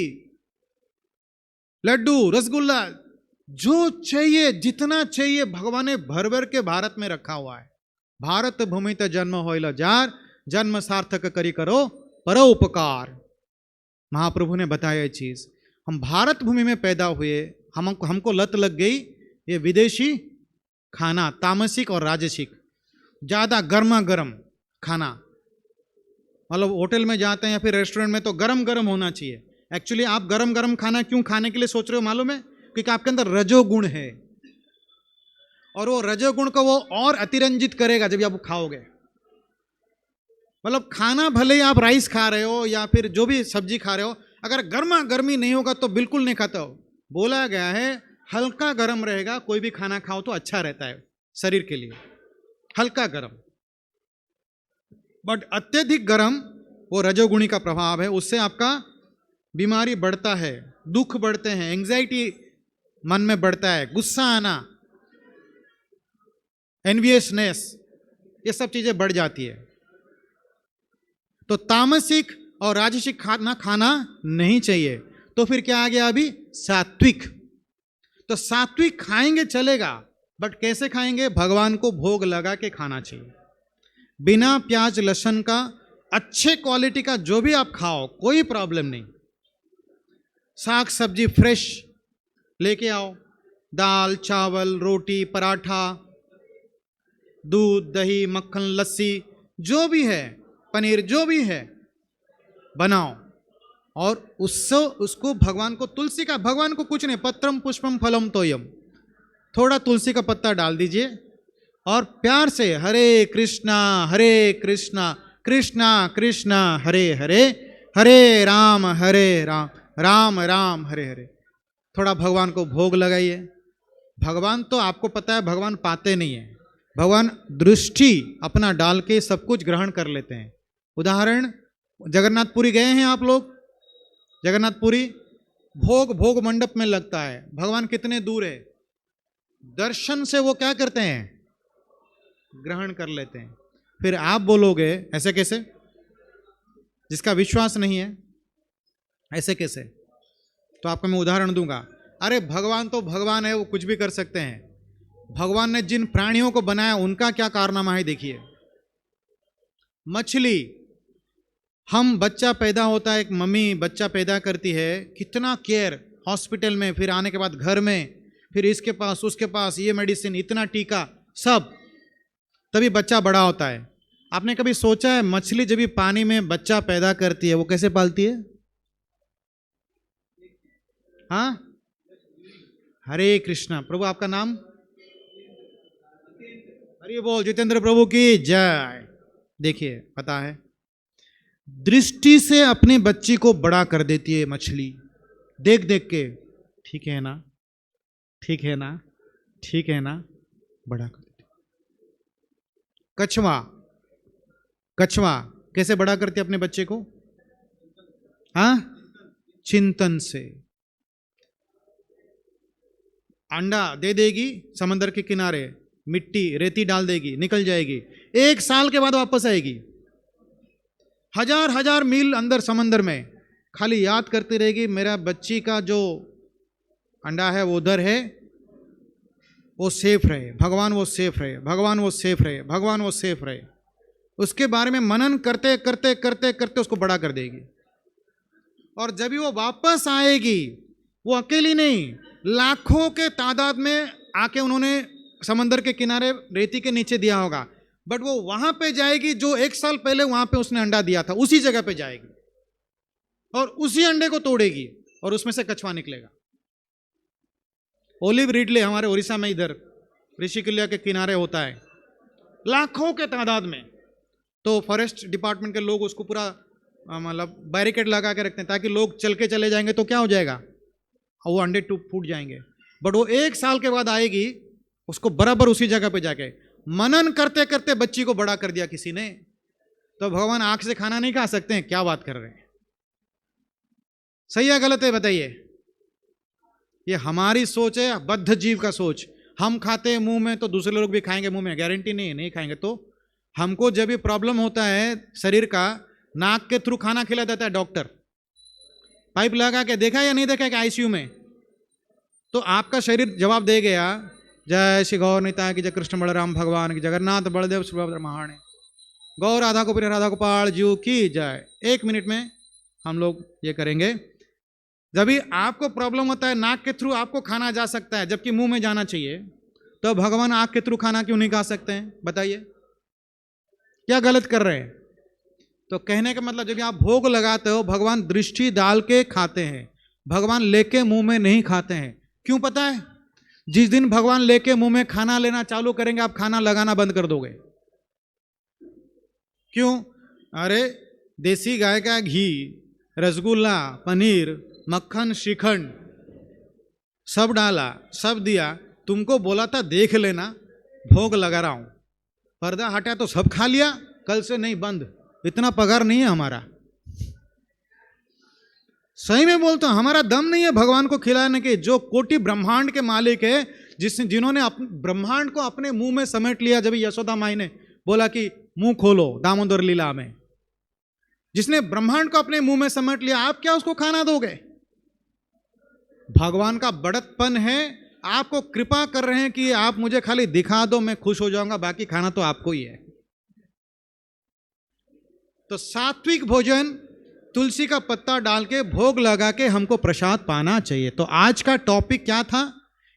लड्डू, रसगुल्ला, जो चाहिए जितना चाहिए भगवान ने भर भर के भारत में रखा हुआ है। भारत भूमि त जन्म होइला जार, जन्म सार्थक करी करो परोपकार। महाप्रभु ने बताया ये चीज। हम भारत भूमि में पैदा हुए, हमको लत लग गई ये विदेशी खाना, तामसिक और राजसिक, ज्यादा गर्मा गर्म खाना। मतलब होटल में जाते हैं या फिर रेस्टोरेंट में तो गरम गरम होना चाहिए। एक्चुअली आप गरम गरम खाना क्यों खाने के लिए सोच रहे हो मालूम है? क्योंकि आपके अंदर रजोगुण है, और वो रजोगुण को वो और अतिरंजित करेगा जब आप खाओगे। मतलब खाना भले ही आप राइस खा रहे हो या फिर जो भी सब्जी खा रहे हो, अगर गर्मा गर्मी नहीं होगा तो बिल्कुल नहीं खाता हो। बोला गया है हल्का गर्म रहेगा, कोई भी खाना खाओ तो अच्छा रहता है शरीर के लिए, हल्का गर्म। बट अत्यधिक गर्म वो रजोगुणी का प्रभाव है, उससे आपका बीमारी बढ़ता है, दुख बढ़ते हैं, एंजाइटी मन में बढ़ता है, गुस्सा आना, एनवियसनेस, ये सब चीजें बढ़ जाती है। तो तामसिक और राजसिक खाना नहीं चाहिए। तो फिर क्या आ गया अभी? सात्विक। तो सात्विक खाएंगे चलेगा, बट कैसे खाएंगे? भगवान को भोग लगा के खाना चाहिए, बिना प्याज लहसुन का, अच्छे क्वालिटी का जो भी आप खाओ कोई प्रॉब्लम नहीं। साग सब्जी फ्रेश लेके आओ, दाल चावल रोटी पराठा, दूध दही मक्खन लस्सी जो भी है, पनीर जो भी है बनाओ, और उसको भगवान को, तुलसी का, भगवान को कुछ नहीं, पत्रम पुष्पम फलम तोयम, थोड़ा तुलसी का पत्ता डाल दीजिए और प्यार से हरे कृष्णा कृष्णा कृष्णा हरे हरे, हरे राम राम राम हरे हरे, थोड़ा भगवान को भोग लगाइए। भगवान तो आपको पता है भगवान पाते नहीं है, भगवान दृष्टि अपना डाल के सब कुछ ग्रहण कर लेते हैं। उदाहरण, जगन्नाथपुरी गए हैं आप लोग? जगन्नाथपुरी भोग मंडप में लगता है, भगवान कितने दूर है, दर्शन से वो क्या करते हैं? ग्रहण कर लेते हैं। फिर आप बोलोगे ऐसे कैसे? जिसका विश्वास नहीं है ऐसे कैसे? तो आपको मैं उदाहरण दूंगा। अरे भगवान तो भगवान है, वो कुछ भी कर सकते हैं। भगवान ने जिन प्राणियों को बनाया उनका क्या कारनामा है देखिए। मछली, हम बच्चा पैदा होता है, एक मम्मी बच्चा पैदा करती है, कितना केयर, हॉस्पिटल में, फिर आने के बाद घर में, फिर इसके पास उसके पास, ये मेडिसिन, इतना टीका, सब, तभी बच्चा बड़ा होता है। आपने कभी सोचा है मछली जब भी पानी में बच्चा पैदा करती है वो कैसे पालती है? हाँ, हरे कृष्णा। प्रभु आपका नाम? हरि बोल, जितेंद्र प्रभु की जय। देखिए पता है, दृष्टि से अपने बच्ची को बड़ा कर देती है मछली, देख देख के, ठीक है ना, ठीक है ना, ठीक है ना, बड़ा कर देती। कछुआ, कछुआ कैसे बड़ा करती है अपने बच्चे को? हाँ, चिंतन से। अंडा दे देगी समंदर के किनारे, मिट्टी रेती डाल देगी, निकल जाएगी, 1 साल के बाद वापस आएगी। हजार हजार मील अंदर समंदर में खाली याद करती रहेगी, मेरा बच्ची का जो अंडा है वो उधर है, वो सेफ रहे, भगवान वो सेफ रहे, भगवान वो सेफ रहे, भगवान वो सेफ रहे। उसके बारे में मनन करते करते करते करते उसको बड़ा कर देगी। और जब भी वो वापस आएगी, वो अकेली नहीं, लाखों के तादाद में आके उन्होंने समंदर के किनारे रेती के नीचे दिया होगा, बट वो वहां पे जाएगी जो 1 साल पहले वहां पे उसने अंडा दिया था, उसी जगह पे जाएगी और उसी अंडे को तोड़ेगी और उसमें से कछुआ निकलेगा। ओलिव रिडले हमारे उड़ीसा में इधर ऋषिकुल्या के किनारे होता है, लाखों के तादाद में। तो फॉरेस्ट डिपार्टमेंट के लोग उसको पूरा मतलब बैरिकेड लगा के रखते हैं ताकि लोग चल के चले जाएंगे तो क्या हो जाएगा, वो अंडे फूट जाएंगे। बट वो 1 साल के बाद आएगी, उसको बराबर उसी जगह पे जाके मनन करते करते बच्ची को बड़ा कर दिया किसी ने। तो भगवान आंख से खाना नहीं खा सकते हैं? क्या बात कर रहे हैं, सही है गलत है बताइए? ये हमारी सोच है, बद्ध जीव का सोच। हम खाते हैं मुंह में तो दूसरे लोग भी खाएंगे मुंह में, गारंटी नहीं खाएंगे। तो हमको जब भी प्रॉब्लम होता है शरीर का, नाक के थ्रू खाना खिला देता है डॉक्टर, पाइप लगा के, देखा या नहीं देखा कि आईसीयू में, तो आपका शरीर जवाब दे गया, जय श्री गौर निताय की, जय कृष्ण बलराम भगवान की, जगन्नाथ बलदेव सुभद्रा महारानी, गौ राधा को प्रिय राधा गोपाल जीव की जय। 1 मिनट में हम लोग ये करेंगे। जब भी आपको प्रॉब्लम होता है, नाक के थ्रू आपको खाना जा सकता है जबकि मुंह में जाना चाहिए, तो भगवान आंख के थ्रू खाना क्यों नहीं खा सकते हैं बताइए? क्या गलत कर रहे हैं? तो कहने का मतलब, जब भी आप भोग लगाते हो, भगवान दृष्टि डाल के खाते हैं, भगवान लेके मुंह में नहीं खाते हैं। क्यों पता है? जिस दिन भगवान लेके मुंह में खाना लेना चालू करेंगे, आप खाना लगाना बंद कर दोगे। क्यों? अरे देसी गाय का घी, रसगुल्ला, पनीर, मक्खन, श्रीखंड सब डाला, सब दिया, तुमको बोला था देख लेना, भोग लगा रहा हूं, पर्दा हटा तो सब खा लिया, कल से नहीं बंद, इतना पगार नहीं है हमारा। सही में बोलता हूं, हमारा दम नहीं है भगवान को खिलाने के। जो कोटि ब्रह्मांड के मालिक है, जिन्होंने ब्रह्मांड को अपने मुंह में समेट लिया, जब यशोदा माई ने बोला कि मुंह खोलो दामोदर लीला में, जिसने ब्रह्मांड को अपने मुंह में समेट लिया, आप क्या उसको खाना दोगे? भगवान का बड़प्पन है, आपको कृपा कर रहे हैं कि आप मुझे खाली दिखा दो, मैं खुश हो जाऊंगा, बाकी खाना तो आपको ही है। तो सात्विक भोजन, तुलसी का पत्ता डाल के भोग लगा के हमको प्रसाद पाना चाहिए। तो आज का टॉपिक क्या था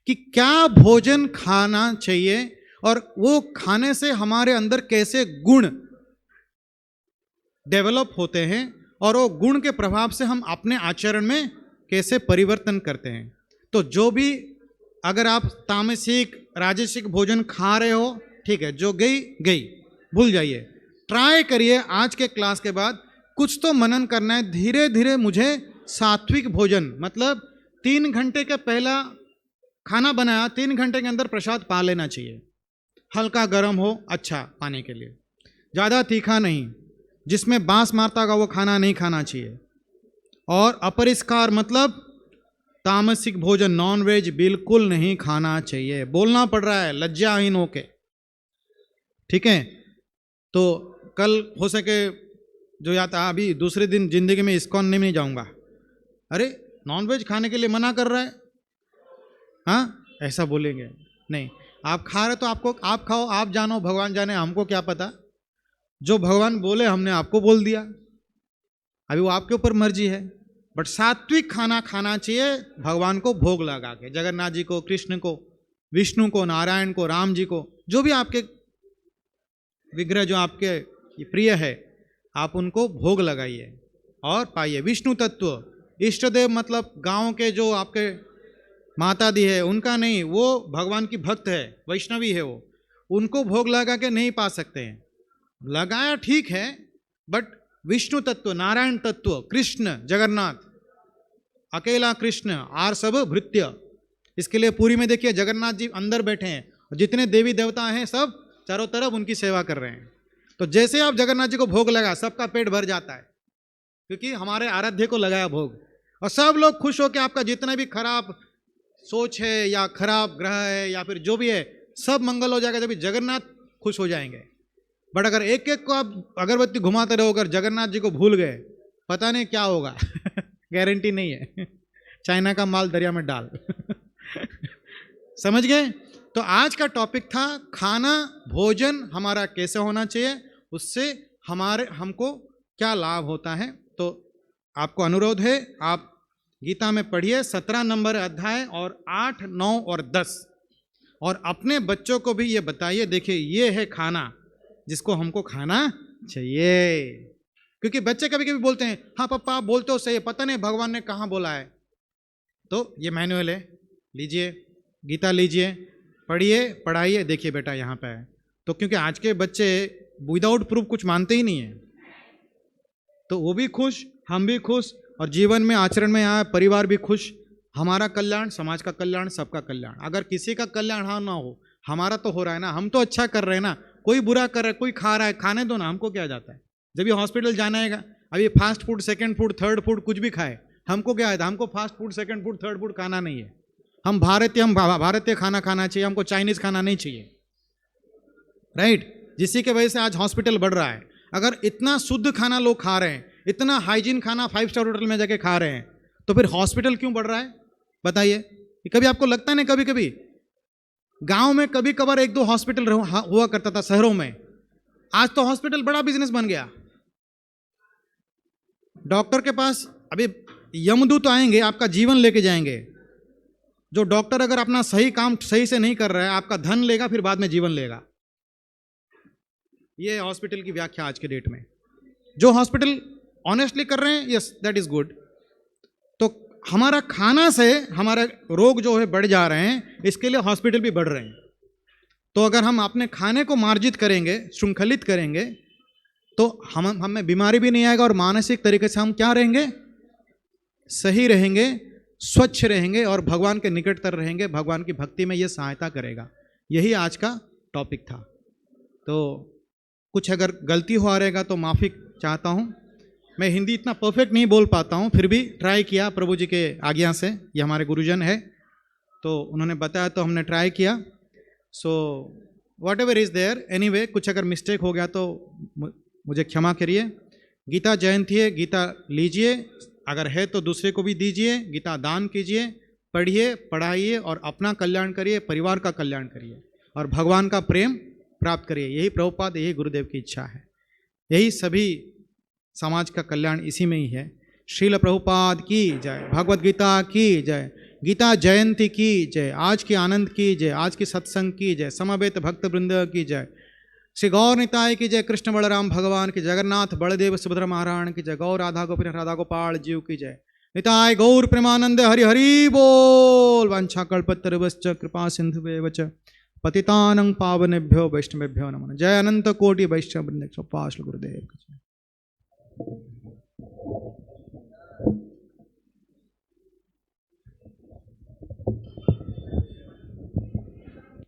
कि क्या भोजन खाना चाहिए और वो खाने से हमारे अंदर कैसे गुण डेवलप होते हैं और वो गुण के प्रभाव से हम अपने आचरण में कैसे परिवर्तन करते हैं। तो जो भी, अगर आप तामसिक राजसिक भोजन खा रहे हो, ठीक है, जो गई गई, भूल जाइए। ट्राई करिए आज के क्लास के बाद कुछ तो मनन करना है, धीरे धीरे मुझे सात्विक भोजन, मतलब 3 घंटे के पहला खाना बनाया, 3 घंटे के अंदर प्रसाद पा लेना चाहिए। हल्का गर्म हो, अच्छा पाने के लिए, ज़्यादा तीखा नहीं, जिसमें बांस मारता होगा वो खाना नहीं खाना चाहिए। और अपरिष्कार मतलब तामसिक भोजन, नॉन वेज बिल्कुल नहीं खाना चाहिए। बोलना पड़ रहा है लज्जाहीन होके, ठीक है। तो कल हो सके जो या था, अभी दूसरे दिन जिंदगी में इस्कॉन नहीं जाऊंगा, अरे नॉन वेज खाने के लिए मना कर रहा है, हाँ ऐसा बोलेंगे नहीं। आप खा रहे तो आपको, आप खाओ, आप जानो, भगवान जाने, हमको क्या पता। जो भगवान बोले हमने आपको बोल दिया, अभी वो आपके ऊपर मर्जी है। बट सात्विक खाना खाना चाहिए, भगवान को भोग लगा के, जगन्नाथ जी को, कृष्ण को, विष्णु को, नारायण को, राम जी को, जो भी आपके विग्रह जो आपके प्रिय है, आप उनको भोग लगाइए और पाइए। विष्णु तत्व, इष्ट देव मतलब गांव के जो आपके माता दी है उनका नहीं, वो भगवान की भक्त है, वैष्णवी है, वो उनको भोग लगा के नहीं पा सकते हैं। लगाया ठीक है, बट विष्णु तत्व, नारायण तत्व, कृष्ण, जगन्नाथ, अकेला कृष्ण, आर सब भृत्य। इसके लिए पूरी में देखिए जगन्नाथ जी अंदर बैठे हैं, जितने देवी देवता हैं सब चारों तरफ उनकी सेवा कर रहे हैं। तो जैसे आप जगन्नाथ जी को भोग लगा, सबका पेट भर जाता है, क्योंकि हमारे आराध्य को लगाया भोग, और सब लोग खुश हो के आपका जितना भी खराब सोच है या खराब ग्रह है या फिर जो भी है, सब मंगल हो जाएगा जब जगन्नाथ खुश हो जाएंगे। बट अगर एक एक को आप अगरबत्ती घुमाते रहो, अगर जगन्नाथ जी को भूल गए, पता नहीं क्या होगा गारंटी नहीं है। चाइना का माल दरिया में डाल समझ गए? तो आज का टॉपिक था खाना भोजन हमारा कैसे होना चाहिए, उससे हमको क्या लाभ होता है। तो आपको अनुरोध है, आप गीता में पढ़िए 17 नंबर अध्याय और 8, 9 और 10, और अपने बच्चों को भी ये बताइए, देखिए ये है खाना जिसको हमको खाना चाहिए। क्योंकि बच्चे कभी कभी बोलते हैं हाँ पापा आप बोलते हो सही है, पता नहीं भगवान ने कहाँ बोला है। तो ये मैनुअल है, लीजिए गीता लीजिए, पढ़िए पढ़ाइए, देखिए बेटा यहाँ पे है। तो क्योंकि आज के बच्चे विदाउट प्रूफ कुछ मानते ही नहीं है, तो वो भी खुश, हम भी खुश, और जीवन में आचरण में आए, परिवार भी खुश, हमारा कल्याण, समाज का कल्याण, सबका कल्याण। अगर किसी का कल्याण हाँ ना हो, हमारा तो हो रहा है ना, हम तो अच्छा कर रहे हैं ना, कोई बुरा कर रहा है, कोई खा रहा है, खाने दो ना, हमको क्या जाता है। जब ये हॉस्पिटल जाना है, अभी fast food, second food, third food कुछ भी खाए, हमको क्या है, हमको fast food, second food, third food खाना नहीं है। हम भारतीय खाना खाना चाहिए, हमको चाइनीज खाना नहीं चाहिए, राइट। जिसकी की वजह से आज हॉस्पिटल बढ़ रहा है। अगर इतना शुद्ध खाना लोग खा रहे हैं, इतना हाइजीन खाना 5 स्टार होटल में जाके खा रहे हैं, तो फिर हॉस्पिटल क्यों बढ़ रहा है बताइए। कभी आपको लगता नहीं, कभी कभी गांव में कभी कभार 1-2 हॉस्पिटल हुआ करता था शहरों में, आज तो हॉस्पिटल बड़ा बिजनेस बन गया। डॉक्टर के पास अभी यमदूत आएंगे, आपका जीवन लेके जाएंगे। जो डॉक्टर अगर अपना सही काम सही से नहीं कर रहा है, आपका धन लेगा, फिर बाद में जीवन लेगा। ये हॉस्पिटल की व्याख्या आज के डेट में। जो हॉस्पिटल ऑनेस्टली कर रहे हैं, यस दैट इज गुड। तो हमारा खाना से हमारा रोग जो है बढ़ जा रहे हैं, इसके लिए हॉस्पिटल भी बढ़ रहे हैं। तो अगर हम अपने खाने को मार्जित करेंगे, श्रृंखलित करेंगे, तो हमें बीमारी भी नहीं आएगा, और मानसिक तरीके से हम क्या रहेंगे, सही रहेंगे, स्वच्छ रहेंगे, और भगवान के निकटतर रहेंगे। भगवान की भक्ति में ये सहायता करेगा। यही आज का टॉपिक था। तो कुछ अगर गलती हो रहेगा तो माफ़ी चाहता हूँ। मैं हिंदी इतना परफेक्ट नहीं बोल पाता हूँ, फिर भी ट्राई किया प्रभु जी के आज्ञा से। ये हमारे गुरुजन है, तो उन्होंने बताया तो हमने ट्राई किया। So whatever is there, anyway कुछ अगर मिस्टेक हो गया तो मुझे क्षमा करिए। गीता जयंती है, गीता लीजिए, अगर है तो दूसरे को भी दीजिए, गीता दान कीजिए, पढ़िए पढ़ाइए, और अपना कल्याण करिए, परिवार का कल्याण करिए, और भगवान का प्रेम प्राप्त करिए। यही प्रभुपाद, यही गुरुदेव की इच्छा है। यही सभी समाज का कल्याण इसी में ही है। श्रील प्रभुपाद की जय, भगवद गीता की जय, गीता जयंती की जय, आज की आनंद की जय, आज की सत्संग की जय, समवेत भक्त वृंद की जय, श्री गौर निताय की जय, कृष्ण बलराम भगवान की, जगन्नाथ बलदेव सुभद्रा महाराण की जय, गौर राधा गोपी राधा गोपाल जीव की जय, निताय गौर प्रेमानंद हरि हरि बोल। वांछा कल्पतरुश्च कृपा सिंधुवेव च पतितानं पावनेभ्यो वैष्णवेभ्यो नमः। जय अनंत कोटि वैष्णव वृंद। गुरुदेव।